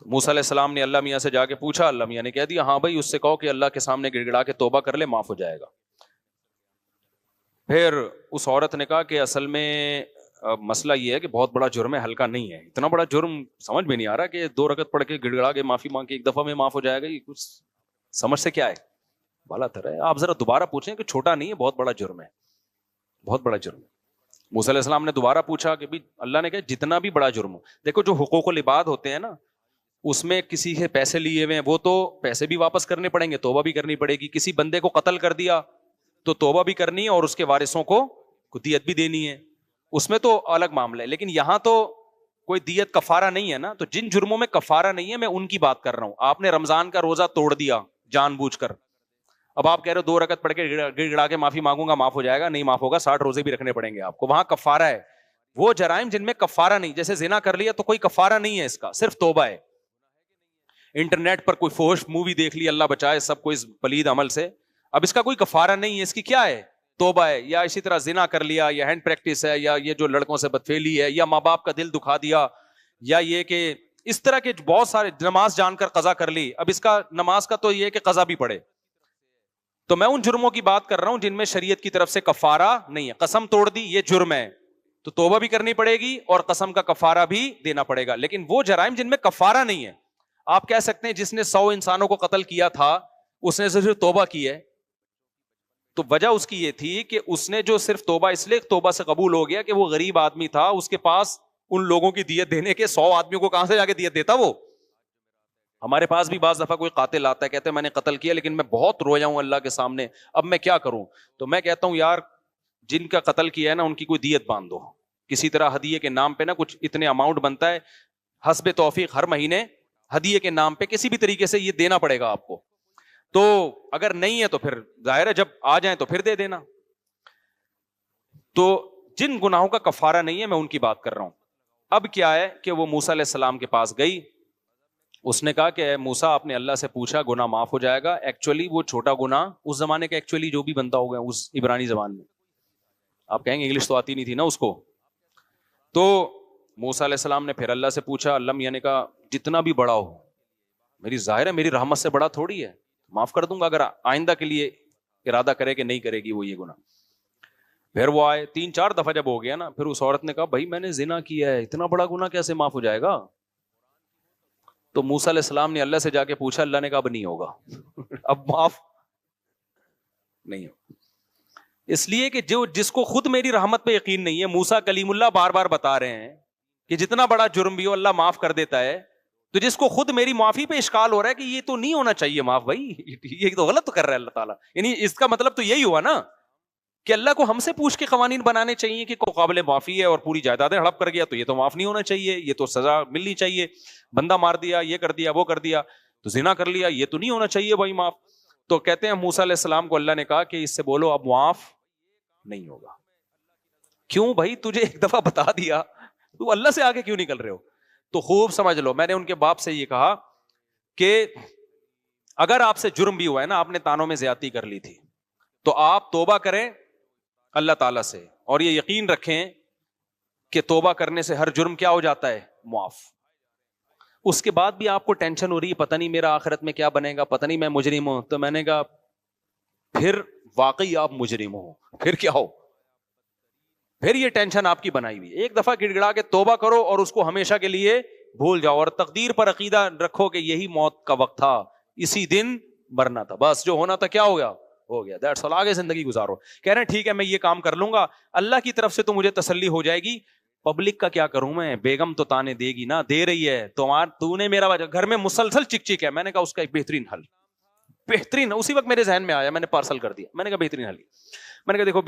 موسیٰ علیہ السلام نے اللہ میاں سے جا کے پوچھا، اللہ میاں نے کہہ دیا ہاں بھائی، اس سے کہو کہ اللہ کے سامنے گڑ گڑا کے توبہ کر لے، معاف ہو جائے گا۔ پھر اس عورت نے کہا کہ اصل میں مسئلہ یہ ہے کہ بہت بڑا جرم ہے، ہلکا نہیں ہے، اتنا بڑا جرم سمجھ میں نہیں آ رہا کہ 2 رکعت پڑھ کے گڑ گڑا کے معافی مانگ کے ایک دفعہ میں معاف ہو جائے گا، یہ کچھ سمجھ سے کیا ہے بالا تر ہے۔ آپ ذرا دوبارہ پوچھیں کہ چھوٹا نہیں ہے، بہت بڑا جرم ہے، بہت بڑا جرم ہے۔ موسیٰ علیہ السلام نے دوبارہ پوچھا کہ بھی اللہ نے کہا جتنا بھی بڑا جرم ہو، دیکھو جو حقوق العباد ہوتے ہیں نا، اس میں کسی سے پیسے لیے ہوئے ہیں وہ تو پیسے بھی واپس کرنے پڑیں گے، توبہ بھی کرنی پڑے گی، کسی بندے کو قتل کر دیا تو توبہ بھی کرنی ہے، اور اس کے وارثوں کو دیت بھی دینی ہے، اس میں تو الگ معاملہ ہے۔ لیکن یہاں تو کوئی دیت کفارہ نہیں ہے نا، تو جن جرموں میں کفارہ نہیں ہے میں ان کی بات کر رہا ہوں۔ آپ نے رمضان کا روزہ توڑ دیا جان بوجھ کر، اب آپ کہہ رہے ہو 2 رکعت پڑھ کے گڑ گڑا کے معافی مانگوں گا معاف ہو جائے گا، نہیں معاف ہوگا، 60 روزے بھی رکھنے پڑیں گے آپ کو، وہاں کفارہ ہے۔ وہ جرائم جن میں کفارہ نہیں، جیسے زنا کر لیا تو کوئی کفارہ نہیں ہے، اس کا صرف توبہ ہے۔ انٹرنیٹ پر کوئی فحش مووی دیکھ لی، اللہ بچائے سب کو اس پلید عمل سے، اب اس کا کوئی کفارہ نہیں ہے، اس کی کیا ہے؟ توبہ ہے۔ یا اسی طرح زنا کر لیا، یا ہینڈ پریکٹس ہے، یا یہ جو لڑکوں سے بدفعلی ہے، یا ماں باپ کا دل دکھا دیا، یا یہ کہ اس طرح کے بہت سارے، نماز جان کر قضا کر لی، اب اس کا نماز کا تو یہ کہ قضا بھی پڑے۔ تو میں ان جرموں کی بات کر رہا ہوں جن میں شریعت کی طرف سے کفارہ نہیں ہے۔ قسم توڑ دی، یہ جرم ہے تو توبہ بھی کرنی پڑے گی اور قسم کا کفارہ بھی دینا پڑے گا۔ لیکن وہ جرائم جن میں کفارہ نہیں ہے، آپ کہہ سکتے ہیں جس نے 100 انسانوں کو قتل کیا تھا اس نے صرف توبہ کی ہے، تو وجہ اس کی یہ تھی کہ اس نے جو صرف توبہ اس لیے توبہ سے قبول ہو گیا کہ وہ غریب آدمی تھا، اس کے پاس ان لوگوں کی دیت دینے کے 100 آدمیوں کو کہاں سے جا کے دیت دیتا وہ۔ ہمارے پاس بھی بعض دفعہ کوئی قاتل آتا ہے، کہتے ہیں میں نے قتل کیا لیکن میں بہت رویا ہوں اللہ کے سامنے، اب میں کیا کروں؟ تو میں کہتا ہوں یار جن کا قتل کیا ہے نا ان کی کوئی دیت باندھ دو، کسی طرح ہدیے کے نام پہ نا کچھ اتنے اماؤنٹ بنتا ہے حسب توفیق، ہر مہینے ہدیے کے نام پہ کسی بھی طریقے سے یہ دینا پڑے گا آپ کو۔ تو اگر نہیں ہے تو پھر ظاہر ہے جب آ جائیں تو پھر دے دینا۔ تو جن گناہوں کا کفارہ نہیں ہے میں ان کی بات کر رہا ہوں۔ اب کیا ہے کہ وہ موسیٰ علیہ السلام کے پاس گئی، اس نے کہا کہ موسیٰ آپ نے اللہ سے پوچھا گناہ معاف ہو جائے گا، ایکچولی وہ چھوٹا گناہ اس زمانے کا ایکچولی جو بھی بنتا ہوگا اس عبرانی زبان میں، آپ کہیں گے انگلش تو آتی نہیں تھی نا اس کو، تو موسیٰ علیہ السلام نے پھر اللہ سے پوچھا، اللہ میاں نے کہا جتنا بھی بڑا ہو، میری ظاہر ہے میری رحمت سے بڑا تھوڑی ہے، معاف کر دوں گا اگر آئندہ کے لیے ارادہ کرے کہ نہیں کرے گی وہ یہ گناہ۔ پھر وہ آئے 3-4 دفعہ جب ہو گیا نا، پھر اس عورت نے کہا بھائی میں نے زنا کیا ہے، اتنا بڑا گناہ کیسے معاف ہو جائے گا؟ تو موسیٰ علیہ السلام نے اللہ سے جا کے پوچھا، اللہ نے کہا اب نہیں ہوگا، اب معاف نہیں ہوگا، اس لیے کہ جو جس کو خود میری رحمت پہ یقین نہیں ہے، موسیٰ کلیم اللہ بار بار بتا رہے ہیں کہ جتنا بڑا جرم بھی ہو اللہ معاف کر دیتا ہے، تو جس کو خود میری معافی پہ اشکال ہو رہا ہے کہ یہ تو نہیں ہونا چاہیے معاف بھائی، یہ تو غلط کر رہا ہے اللہ تعالیٰ، یعنی اس کا مطلب تو یہی ہوا نا کہ اللہ کو ہم سے پوچھ کے قوانین بنانے چاہیے کہ کوئی قابل معافی ہے اور پوری جائیدادیں ہڑپ کر گیا تو یہ تو معاف نہیں ہونا چاہیے، یہ تو سزا ملنی چاہیے، بندہ مار دیا، یہ کر دیا، وہ کر دیا، تو زنا کر لیا، یہ تو نہیں ہونا چاہیے بھائی معاف. تو کہتے ہیں موسیٰ علیہ السلام کو اللہ نے کہا کہ اس سے بولو اب معاف نہیں ہوگا. کیوں بھائی؟ تجھے ایک دفعہ بتا دیا، تو اللہ سے آگے کیوں نکل رہے ہو؟ تو خوب سمجھ لو، میں نے ان کے باپ سے یہ کہا کہ اگر آپ سے جرم بھی ہوا ہے نا، آپ نے تانوں میں زیادتی کر لی تھی، تو آپ توبہ کریں اللہ تعالیٰ سے، اور یہ یقین رکھیں کہ توبہ کرنے سے ہر جرم کیا ہو جاتا ہے؟ معاف. اس کے بعد بھی آپ کو ٹینشن ہو رہی ہے پتہ نہیں میرا آخرت میں کیا بنے گا، پتہ نہیں میں مجرم ہوں. تو میں نے کہا پھر واقعی آپ مجرم ہو، پھر کیا ہو؟ پھر یہ ٹینشن آپ کی بنائی ہوئی. ایک دفعہ گڑ گڑا کے توبہ کرو اور اس کو ہمیشہ کے لیے بھول جاؤ، اور تقدیر پر عقیدہ رکھو کہ یہی موت کا وقت تھا، اسی دن مرنا تھا، بس جو ہونا تھا کیا ہو گیا؟ ہو گیا. That's all. آگے زندگی گزارو. کہہ رہے ہیں ٹھیک ہے میں یہ کام کر لوں گا، اللہ کی طرف سے تو مجھے تسلی ہو جائے گی، پبلک کا کیا کروں میں؟ بیگم تو تانے دے گی نا، دے رہی ہے، تو نے میرا گھر میں مسلسل چک چک ہے. میں نے کہا اس کا ایک بہترین حل، بہترین، اسی وقت میرے ذہن میں آیا، میں نے پارسل کر دیا. میں نے کہا بہترین حل، میں نے کہا دیکھو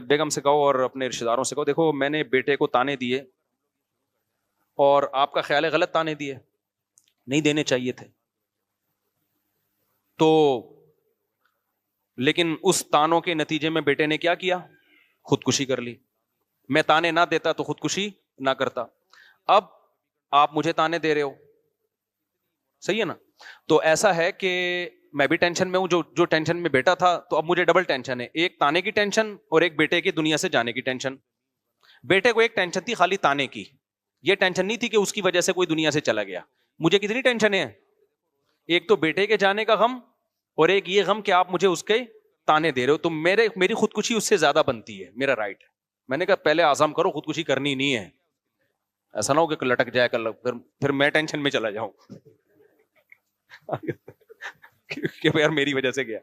بیگم سے کہو اور اپنے رشتہ داروں سے کہو، دیکھو میں نے بیٹے کو تانے دیے اور آپ کا خیال ہے غلط تانے دیے، نہیں دینے چاہیے تھے، تو لیکن اس تانوں کے نتیجے میں بیٹے نے کیا کیا؟ خودکشی کر لی. میں تانے نہ دیتا تو خودکشی نہ کرتا. اب آپ مجھے تانے دے رہے ہو، صحیح ہے نا؟ تو ایسا ہے کہ میں بھی ٹینشن میں ہوں، جو ٹینشن میں بیٹا تھا، تو اب مجھے ڈبل ٹینشن ہے، ایک تانے کی ٹینشن اور ایک بیٹے کی دنیا سے جانے کی ٹینشن. بیٹے کو ایک ٹینشن تھی خالی تانے کی، یہ ٹینشن نہیں تھی کہ اس کی وجہ سے کوئی دنیا سے چلا گیا. مجھے کتنی ٹینشن ہے، ایک تو بیٹے کے جانے کا غم اور ایک یہ غم کہ آپ مجھے اس کے تانے دے رہے ہو، تو میری خودکشی اس سے زیادہ بنتی ہے، میرا رائٹ ہے. میں نے کہا پہلے عزم کرو خودکشی کرنی نہیں ہے، ایسا نہ ہو کہ لٹک جائے کل پھر میں ٹینشن میں چلا جاؤں کہ یار میری وجہ سے گیا.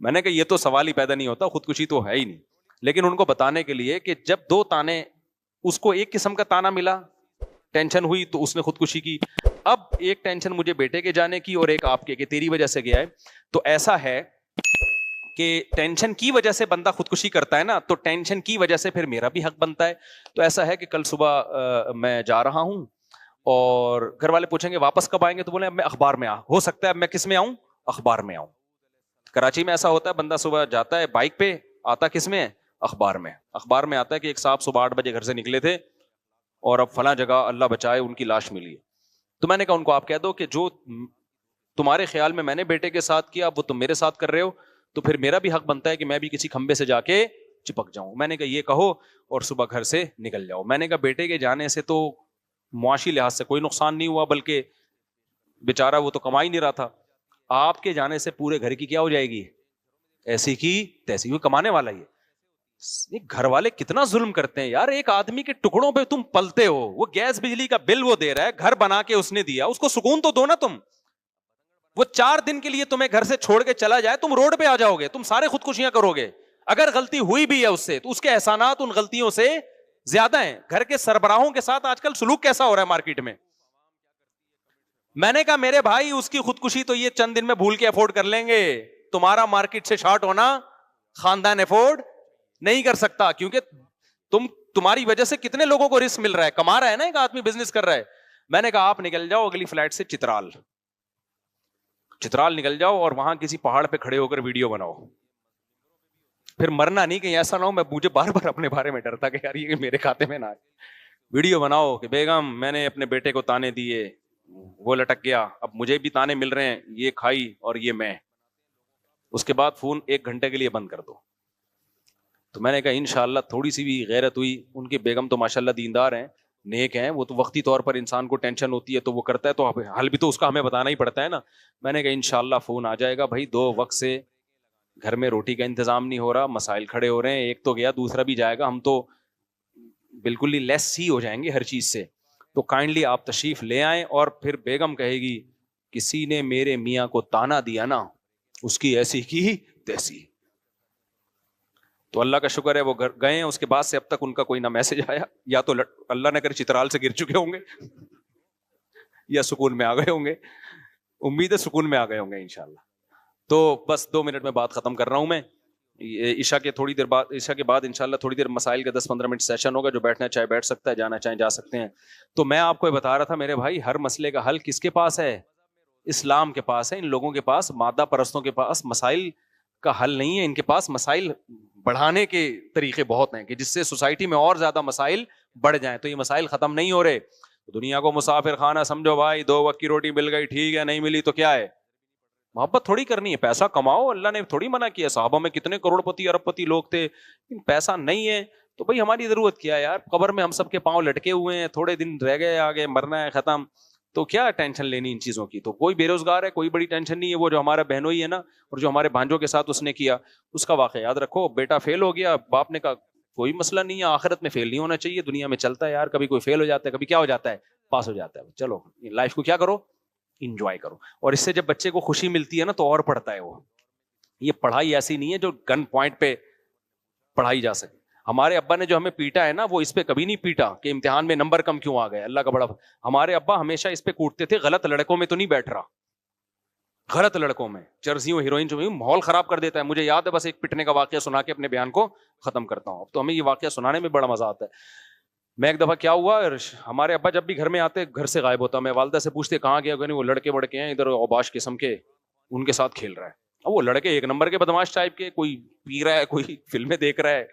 میں نے کہا یہ تو سوال ہی پیدا نہیں ہوتا، خودکشی تو ہے ہی نہیں. لیکن ان کو بتانے کے لیے کہ جب دو تانے، اس کو ایک قسم کا تانا ملا، ٹینشن ہوئی تو اس نے خودکشی کی. اب ایک ٹینشن مجھے بیٹے کے جانے کی اور ایک آپ کے کہ تیری وجہ سے گیا ہے. تو ایسا ہے کہ ٹینشن کی وجہ سے بندہ خودکشی کرتا ہے نا، تو ٹینشن کی وجہ سے پھر میرا بھی حق بنتا ہے. تو ایسا ہے کہ کل صبح میں جا رہا ہوں اور گھر والے پوچھیں گے واپس کب آئیں گے، تو بولے اب میں اخبار میں ہو سکتا ہے اب میں کس میں آؤں؟ اخبار میں آؤں. کراچی میں ایسا ہوتا ہے بندہ صبح جاتا ہے بائک پہ، آتا کس میں؟ اخبار میں. اخبار میں آتا ہے کہ ایک صاحب صبح 8 بجے گھر سے نکلے تھے اور اب فلاں جگہ اللہ بچائے ان کی لاش ملی ہے. تو میں نے کہا ان کو آپ کہہ دو کہ جو تمہارے خیال میں نے بیٹے کے ساتھ کیا وہ تم میرے ساتھ کر رہے ہو، تو پھر میرا بھی حق بنتا ہے کہ میں بھی کسی کھمبے سے جا کے چپک جاؤں. میں نے کہا یہ کہو اور صبح گھر سے نکل جاؤ. میں نے کہا بیٹے کے جانے سے تو معاشی لحاظ سے کوئی نقصان نہیں ہوا، بلکہ بیچارہ وہ تو کما ہی نہیں رہا تھا. آپ کے جانے سے پورے گھر کی کیا ہو جائے گی؟ ایسی کی تیسی. وہ کمانے والا ہی ہے. گھر والے کتنا ظلم کرتے ہیں یار، ایک آدمی کے ٹکڑوں پہ تم پلتے ہو، وہ گیس بجلی کا بل وہ دے رہا ہے، گھر بنا کے اس نے دیا، اس کو سکون تو دو نا تم. وہ 4 دن کے لیے تمہیں گھر سے چھوڑ کے چلا جائے، تم روڈ پہ آ جاؤ گے، تم سارے خودکشیاں کرو گے. اگر غلطی ہوئی بھی ہے اس سے تو اس کے احسانات ان غلطیوں سے زیادہ ہیں. گھر کے سربراہوں کے ساتھ آج کل سلوک کیسا ہو رہا ہے مارکیٹ میں. میں نے کہا میرے بھائی اس کی خودکشی تو یہ چند دن میں بھول کے افورڈ کر لیں گے، تمہارا مارکیٹ سے شارٹ ہونا خاندان افورڈ نہیں کر سکتا، کیونکہ تمہاری وجہ سے کتنے لوگوں کو رسک مل رہا ہے، کما رہا ہے نا ایک آدمی، بزنس کر رہا ہے. میں نے کہا آپ نکل جاؤ اگلی فلائٹ سے چترال نکل جاؤ اور وہاں کسی پہاڑ پہ کھڑے ہو کر ویڈیو بناؤ. پھر مرنا نہیں کہیں ایسا نہ ہو، مجھے بار بار اپنے بارے میں ڈرتا کہ یار یہ میرے کھاتے میں نہ آئے. ویڈیو بناؤ کہ بیگم میں نے اپنے بیٹے کو تانے دیے، وہ لٹک گیا، اب مجھے بھی تانے مل رہے ہیں، یہ کھائی اور یہ میں. اس کے بعد فون 1 گھنٹے کے لیے بند کر دو. تو میں نے کہا انشاءاللہ تھوڑی سی بھی غیرت ہوئی. ان کی بیگم تو ماشاءاللہ دیندار ہیں، نیک ہیں، وہ تو وقتی طور پر انسان کو ٹینشن ہوتی ہے تو وہ کرتا ہے، تو حل بھی تو اس کا ہمیں بتانا ہی پڑتا ہے نا. میں نے کہا انشاءاللہ فون آ جائے گا بھائی، 2 وقت سے گھر میں روٹی کا انتظام نہیں ہو رہا، مسائل کھڑے ہو رہے ہیں، ایک تو گیا دوسرا بھی جائے گا، ہم تو بالکل ہی لیس ہی ہو جائیں گے ہر چیز سے. تو کائنڈلی آپ تشریف لے آئیں. اور پھر بیگم کہے گی کسی نے میرے میاں کو تانا دیا نا، اس کی ایسی کی تیسی. تو اللہ کا شکر ہے وہ گئے ہیں، اس کے بعد سے اب تک ان کا کوئی نہ میسج آیا، یا تو اللہ نے کر چترال سے گر چکے ہوں گے یا سکون میں آ گئے ہوں گے, امید ہے سکون میں آ گئے ہوں گے انشاءاللہ. تو بس 2 منٹ میں بات ختم کر رہا ہوں میں. عشاء کے تھوڑی دیر بعد, عشاء کے بعد انشاءاللہ تھوڑی دیر مسائل کا 10-15 منٹ سیشن ہوگا, جو بیٹھنا چاہے بیٹھ سکتا ہے, جانا چاہے جا سکتے ہیں. تو میں آپ کو یہ بتا رہا تھا میرے بھائی, ہر مسئلے کا حل کس کے پاس ہے؟ اسلام کے پاس ہے. ان لوگوں کے پاس, مادہ پرستوں کے پاس مسائل کا حل نہیں ہے. ان کے پاس مسائل بڑھانے کے طریقے بہت ہیں کہ جس سے سوسائٹی میں اور زیادہ مسائل بڑھ جائیں. تو یہ مسائل ختم نہیں ہو رہے. دنیا کو مسافر خانہ سمجھو بھائی, 2 وقت کی روٹی مل گئی ٹھیک ہے, نہیں ملی تو کیا ہے, محبت تھوڑی کرنی ہے, پیسہ کماؤ, اللہ نے تھوڑی منع کیا. صحابہ میں کتنے کروڑ پتی ارب پتی لوگ تھے, پیسہ نہیں ہے تو بھائی ہماری ضرورت کیا ہے یار, قبر میں ہم سب کے پاؤں لٹکے ہوئے ہیں, تھوڑے دن رہ گئے, آگے مرنا ہے, ختم. تو کیا ٹینشن لینی ان چیزوں کی؟ تو کوئی بے روزگار ہے, کوئی بڑی ٹینشن نہیں ہے. وہ جو ہمارا بہنوئی ہے نا, اور جو ہمارے بھانجوں کے ساتھ اس نے کیا, اس کا واقعہ یاد رکھو. بیٹا فیل ہو گیا, باپ نے کہا کوئی مسئلہ نہیں ہے, آخرت میں فیل نہیں ہونا چاہیے, دنیا میں چلتا ہے یار, کبھی کوئی فیل ہو جاتا ہے, کبھی کیا ہو جاتا ہے, پاس ہو جاتا ہے. چلو لائف کو کیا کرو, انجوائے کرو. اور اس سے جب بچے کو خوشی ملتی ہے نا تو اور پڑھتا ہے وہ. یہ پڑھائی ایسی نہیں ہے جو گن پوائنٹ پہ پڑھائی جا سکے. ہمارے ابا نے جو ہمیں پیٹا ہے نا, وہ اس پہ کبھی نہیں پیٹا کہ امتحان میں نمبر کم کیوں آ گئے, اللہ کا بڑا. ہمارے ابا ہمیشہ اس پہ کوٹتے تھے, غلط لڑکوں میں تو نہیں بیٹھ رہا, غلط لڑکوں میں, چرسیوں ہیروئن جو ماحول خراب کر دیتا ہے. مجھے یاد ہے, بس ایک پٹنے کا واقعہ سنا کے اپنے بیان کو ختم کرتا ہوں. اب تو ہمیں یہ واقعہ سنانے میں بڑا مزہ آتا ہے. میں ایک دفعہ کیا ہوا, ہمارے ابا جب بھی گھر میں آتے گھر سے غائب ہوتا. میں والدہ سے پوچھتے کہاں گیا, کہ وہ لڑکے وڑکے ہیں ادھر اوباش قسم کے, ان کے ساتھ کھیل رہا ہے. اب وہ لڑکے ایک نمبر کے بدماش ٹائپ کے, کوئی پی رہا ہے, کوئی فلمیں دیکھ رہا ہے.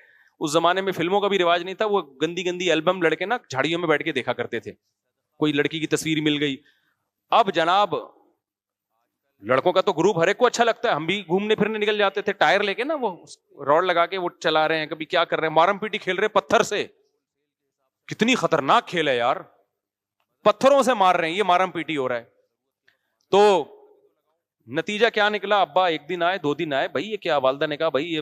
اس زمانے میں فلموں کا بھی رواج نہیں تھا. وہ گندی گندی البم لڑکے نا جھاڑیوں میں بیٹھ کے دیکھا کرتے تھے. کوئی لڑکی کی تصویر مل گئی. اب جناب لڑکوں کا تو گروپ ہر ایک کو اچھا لگتا ہے. ہم بھی گھومنے پھرنے نکل جاتے تھے, ٹائر لے کے نا, وہ روڈ لگا کے وہ چلا رہے ہیں, کبھی کیا کر رہے ہیں, مارم پیٹی کھیل رہے پتھر سے. کتنی خطرناک کھیل ہے یار, پتھروں سے مار رہے ہیں, یہ مارم پیٹی ہو رہا ہے. تو نتیجہ کیا نکلا, ابا 1 دن آئے 2 دن آئے, بھائی یہ کیا, والدہ نے کہا بھائی یہ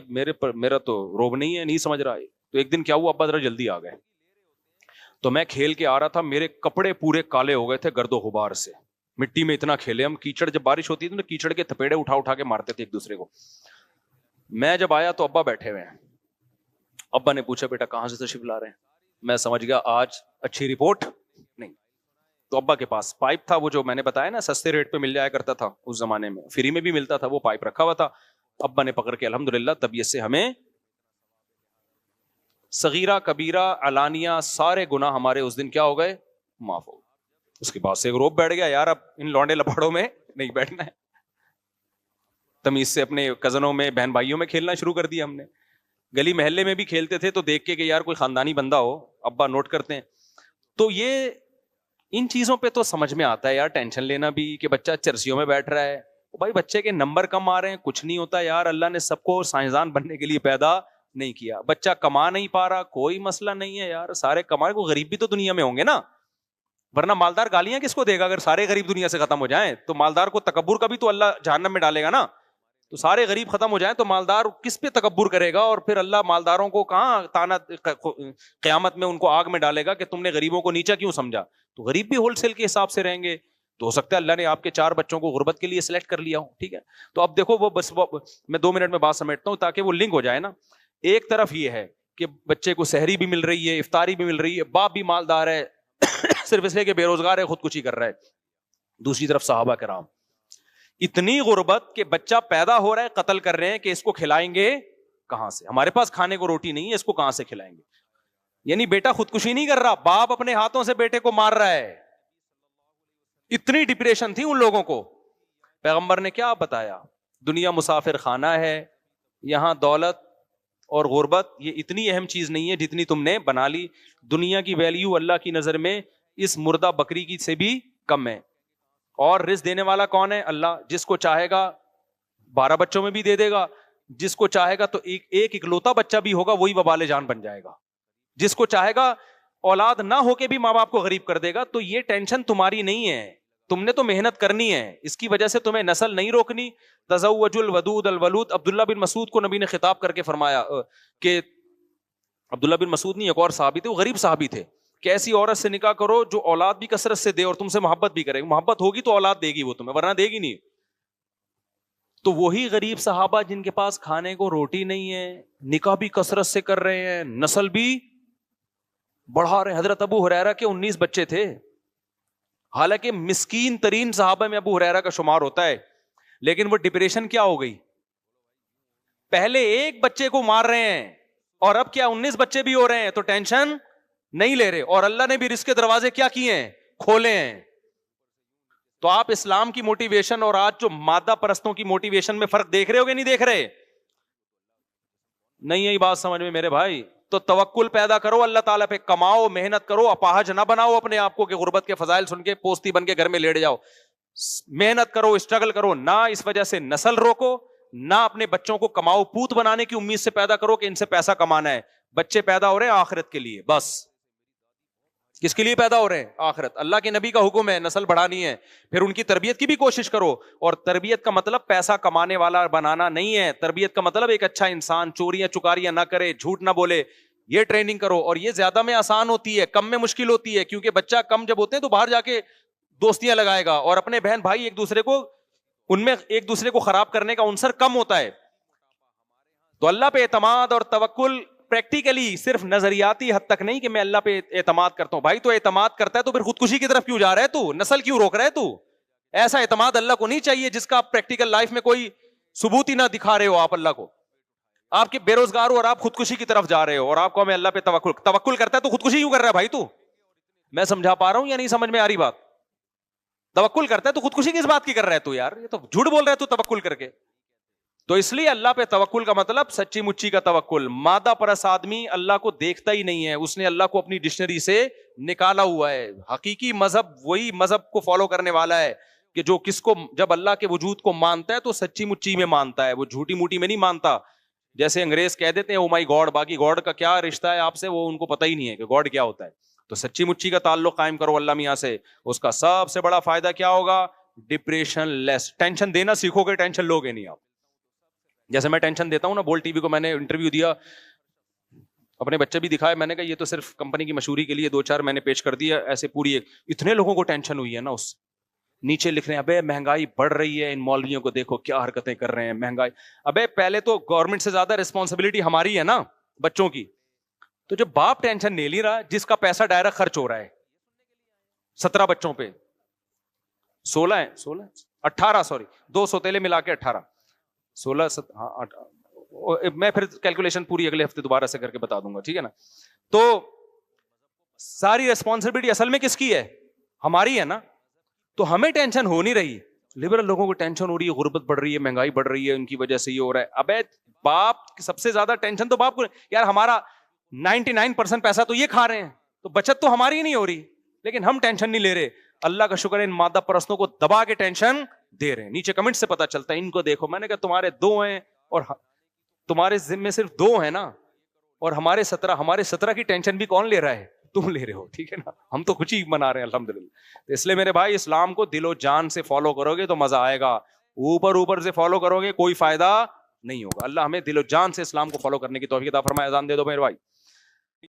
میرا تو روب نہیں ہے, نہیں سمجھ رہا ہے. تو ایک دن کیا ہوا, ابا ذرا جلدی آ گئے. تو میں کھیل کے آ رہا تھا, میرے کپڑے پورے کالے ہو گئے تھے گرد و غبار سے. مٹی میں اتنا کھیلے ہم, کیچڑ جب بارش ہوتی تھی نا, کیچڑ کے تھپیڑے اٹھا اٹھا کے مارتے تھے ایک دوسرے کو. میں جب آیا تو ابا بیٹھے ہوئے ہیں. ابا نے پوچھا بیٹا کہاں سے تشریف لا رہے ہیں. میں سمجھ گیا آج اچھی رپورٹ نہیں. تو ابا کے پاس پائپ تھا, وہ جو میں نے بتایا نا سستے ریٹ پہ مل جایا کرتا تھا اس زمانے میں, فری میں بھی ملتا تھا, وہ پائپ رکھا ہوا تھا. ابا نے پکڑ کے الحمدللہ طبیعت سے ہمیں صغیرہ کبیرہ علانیہ سارے گناہ ہمارے اس دن کیا ہو گئے, معاف ہو گئے. اس کے بعد سے ایک روپ بیٹھ گیا, یار اب ان لونڈے لپاڑوں میں نہیں بیٹھنا ہے. تمیز سے اپنے کزنوں میں بہن بھائیوں میں کھیلنا شروع کر دیا ہم نے. گلی محلے میں بھی کھیلتے تھے تو دیکھ کے کہ یار کوئی خاندانی بندہ ہو, ابا نوٹ کرتے ہیں. تو یہ ان چیزوں پہ تو سمجھ میں آتا ہے یار, ٹینشن لینا بھی کہ بچہ چرسیوں میں بیٹھ رہا ہے. بھائی بچے کے نمبر کم آ رہے ہیں, کچھ نہیں ہوتا یار, اللہ نے سب کو سائنسدان بننے کے لیے پیدا نہیں کیا. بچہ کما نہیں پا رہا, کوئی مسئلہ نہیں ہے یار, سارے کمائے. کو غریب بھی تو دنیا میں ہوں گے نا, ورنہ مالدار گالیاں کس کو دے گا؟ اگر سارے غریب دنیا سے ختم ہو جائیں تو مالدار کو تکبر کا بھی تو اللہ جہنم میں ڈالے گا نا. تو سارے غریب ختم ہو جائیں تو مالدار کس پہ تکبر کرے گا؟ اور پھر اللہ مالداروں کو کہاں تانا قیامت میں ان کو آگ میں ڈالے گا کہ تم نے غریبوں کو نیچا کیوں سمجھا. تو غریب بھی ہول سیل کے حساب سے رہیں گے. تو ہو سکتا ہے اللہ نے آپ کے 4 بچوں کو غربت کے لیے سلیکٹ کر لیا ہو, ٹھیک ہے. تو اب دیکھو وہ بس میں 2 منٹ میں بات سمیٹتا ہوں تاکہ وہ لنک ہو جائے نا. ایک طرف یہ ہے کہ بچے کو سحری بھی مل رہی ہے, افطاری بھی مل رہی ہے, باپ بھی مالدار ہے, صرف اس لیے کہ بے روزگار ہے خودکشی کر رہا ہے. دوسری طرف صحابہ کرام اتنی غربت کہ بچہ پیدا ہو رہا ہے, قتل کر رہے ہیں کہ اس کو کھلائیں گے کہاں سے, ہمارے پاس کھانے کو روٹی نہیں ہے, اس کو کہاں سے کھلائیں گے. یعنی بیٹا خودکشی نہیں کر رہا, باپ اپنے ہاتھوں سے بیٹے کو مار رہا ہے. اتنی ڈپریشن تھی ان لوگوں کو. پیغمبر نے کیا بتایا, دنیا مسافر خانہ ہے, یہاں دولت اور غربت یہ اتنی اہم چیز نہیں ہے جتنی تم نے بنا لی. دنیا کی ویلیو اللہ کی نظر میں اس مردہ بکری کی سے بھی کم ہے. اور رزق دینے والا کون ہے؟ اللہ. جس کو چاہے گا 12 بچوں میں بھی دے دے گا, جس کو چاہے گا تو ایک اکلوتا بچہ بھی ہوگا وہی وبال جان بن جائے گا, جس کو چاہے گا اولاد نہ ہو کے بھی ماں باپ کو غریب کر دے گا. تو یہ ٹینشن تمہاری نہیں ہے, تم نے تو محنت کرنی ہے, اس کی وجہ سے تمہیں نسل نہیں روکنی. تزوج الودود الولود. عبداللہ بن مسعود کو نبی نے خطاب کر کے فرمایا کہ عبداللہ بن مسعود نہیں, ایک اور صحابی تھے, وہ غریب صحابی تھے, کہ ایسی عورت سے نکاح کرو جو اولاد بھی کثرت سے دے اور تم سے محبت بھی کرے. محبت ہوگی تو اولاد دے گی وہ تمہیں, ورنہ دے گی نہیں. تو وہی غریب صحابہ جن کے پاس کھانے کو روٹی نہیں ہے, نکاح بھی کثرت سے کر رہے ہیں, نسل بھی بڑھا رہے ہیں. حضرت ابو ہریرہ کے 19 بچے تھے, حالانکہ مسکین ترین صحابہ میں ابو ہریرہ کا شمار ہوتا ہے, لیکن وہ ڈپریشن کیا ہو گئی, پہلے ایک بچے کو مار رہے ہیں اور اب کیا 19 بچے بھی ہو رہے ہیں, تو ٹینشن نہیں لے رہے, اور اللہ نے بھی رزق کے دروازے کیا کیے ہیں, کھولے ہیں. تو آپ اسلام کی موٹیویشن اور آج جو مادہ پرستوں کی موٹیویشن میں فرق دیکھ رہے ہو کہ نہیں دیکھ رہے؟ نہیں یہی بات سمجھ میں میرے بھائی. تو توکل پیدا کرو اللہ تعالیٰ پہ, کماؤ, محنت کرو, اپاہج نہ بناؤ اپنے آپ کو کہ غربت کے فضائل سن کے پوستی بن کے گھر میں لیٹ جاؤ. محنت کرو, اسٹرگل کرو, نہ اس وجہ سے نسل روکو, نہ اپنے بچوں کو کماؤ پوت بنانے کی امید سے پیدا کرو کہ ان سے پیسہ کمانا ہے. بچے پیدا ہو رہے ہیں آخرت کے لیے, بس کس کے لیے پیدا ہو رہے ہیں؟ آخرت. اللہ کے نبی کا حکم ہے نسل بڑھانی ہے, پھر ان کی تربیت کی بھی کوشش کرو. اور تربیت کا مطلب پیسہ کمانے والا بنانا نہیں ہے, تربیت کا مطلب ایک اچھا انسان, چوریاں چکاریاں نہ کرے, جھوٹ نہ بولے, یہ ٹریننگ کرو. اور یہ زیادہ میں آسان ہوتی ہے, کم میں مشکل ہوتی ہے, کیونکہ بچہ کم جب ہوتے ہیں تو باہر جا کے دوستیاں لگائے گا, اور اپنے بہن بھائی ایک دوسرے کو, ان میں ایک دوسرے کو خراب کرنے کا عنصر کم ہوتا ہے. تو اللہ پہ اعتماد اور توکل پریکٹیکلی, صرف نظریاتی حد تک نہیں کہ میں اللہ پہ اعتماد کرتا ہوں. بھائی تو اعتماد کرتا ہے تو پھر خودکشی کی طرف کیوں جا رہا ہے تو, نسل کیوں روک رہا ہے تو؟ ایسا اعتماد اللہ کو نہیں چاہیے جس کا آپ پریکٹیکل لائف میں کوئی ثبوت ہی نہ دکھا رہے ہو آپ اللہ کو. آپ کے بے روزگار ہو اور آپ خودکشی کی طرف جا رہے ہو, اور آپ کو ہمیں اللہ پہ توکل کرتا ہے تو خودکشی کیوں کر رہا ہے بھائی تو؟ میں سمجھا پا رہا ہوں یا نہیں سمجھ میں آ رہی بات؟ توکل کرتا ہے تو خودکشی کس بات کی کر رہا ہے تو یار, یہ تو جھوٹ بول رہا ہے تو توکل کر کے. تو اس لیے اللہ پہ توکل کا مطلب سچی مچی کا توکل. مادہ پرست آدمی اللہ کو دیکھتا ہی نہیں ہے, اس نے اللہ کو اپنی ڈکشنری سے نکالا ہوا ہے. حقیقی مذہب وہی مذہب کو فالو کرنے والا ہے کہ جو کس کو جب اللہ کے وجود کو مانتا ہے تو سچی مچی میں مانتا ہے, وہ جھوٹی موٹی میں نہیں مانتا. جیسے انگریز کہہ دیتے ہیں او مائی گاڈ, باقی گاڈ کا کیا رشتہ ہے آپ سے, وہ ان کو پتہ ہی نہیں ہے کہ گاڈ کیا ہوتا ہے. تو سچی مچی کا تعلق قائم کرو اللہ میاں سے, اس کا سب سے بڑا فائدہ کیا ہوگا؟ ڈپریشن لیس. ٹینشن دینا سیکھو گے, ٹینشن لوگے نہیں آپ. جیسے میں ٹینشن دیتا ہوں نا, بول ٹی وی کو میں نے انٹرویو دیا, اپنے بچے بھی دکھائے, میں نے کہا یہ تو صرف کمپنی کی مشہوری کے لیے 2-4 میں نے پیش کر دیا, ایسے پوری اتنے لوگوں کو ٹینشن ہوئی ہے نا. اس نیچے لکھ رہے ہیں ابے مہنگائی بڑھ رہی ہے, ان مولویوں کو دیکھو کیا حرکتیں کر رہے ہیں, مہنگائی. ابے پہلے تو گورنمنٹ سے زیادہ ریسپانسبلٹی ہماری ہے نا بچوں کی. تو جب باپ ٹینشن نہیں لے رہا, جس کا پیسہ ڈائریکٹ خرچ ہو رہا ہے 17 بچوں پہ, 18 سوری 2 سوتیلے ملا کے 18 16 میں پھر کیلکولیشن پوری اگلے ہفتے دوبارہ سے کر کے بتا دوں گا, ٹھیک ہے نا. تو ساری ریسپانسبلٹی اصل میں کس کی ہے؟ ہماری ہے نا. تو ہمیں ٹینشن ہو نہیں رہی, لبرل لوگوں کو ٹینشن ہو رہی ہے, غربت بڑھ رہی ہے, مہنگائی بڑھ رہی ہے, ان کی وجہ سے یہ ہو رہا ہے. ابے باپ سب سے زیادہ ٹینشن تو باپ کو یار, ہمارا 99% پیسہ تو یہ کھا رہے ہیں, تو بچت تو ہماری ہی نہیں ہو رہی, لیکن ہم ٹینشن نہیں لے رہے. اللہ کا شکر ہے ان مادہ پرستوں کو دبا کے ٹینشن دے رہے ہیں. نیچے کمنٹ سے پتا چلتا ہے ان کو دیکھو, میں نے کہا تمہارے 2 ہیں اور تمہارے ذمے صرف 2 ہیں نا, اور ہمارے 17 کی ٹینشن بھی کون لے رہا ہے؟ تم لے رہے ہو, ٹھیک ہے نا. ہم تو خوشی منا رہے ہیں الحمدللہ. اس لیے میرے بھائی اسلام کو دل و جان سے فالو کرو گے تو مزہ آئے گا, اوپر سے فالو کرو گے کوئی فائدہ نہیں ہوگا. اللہ ہمیں دل و جان سے اسلام کو فالو کرنے کی توفیق عطا فرمائے. اذان دے دو میرے بھائی.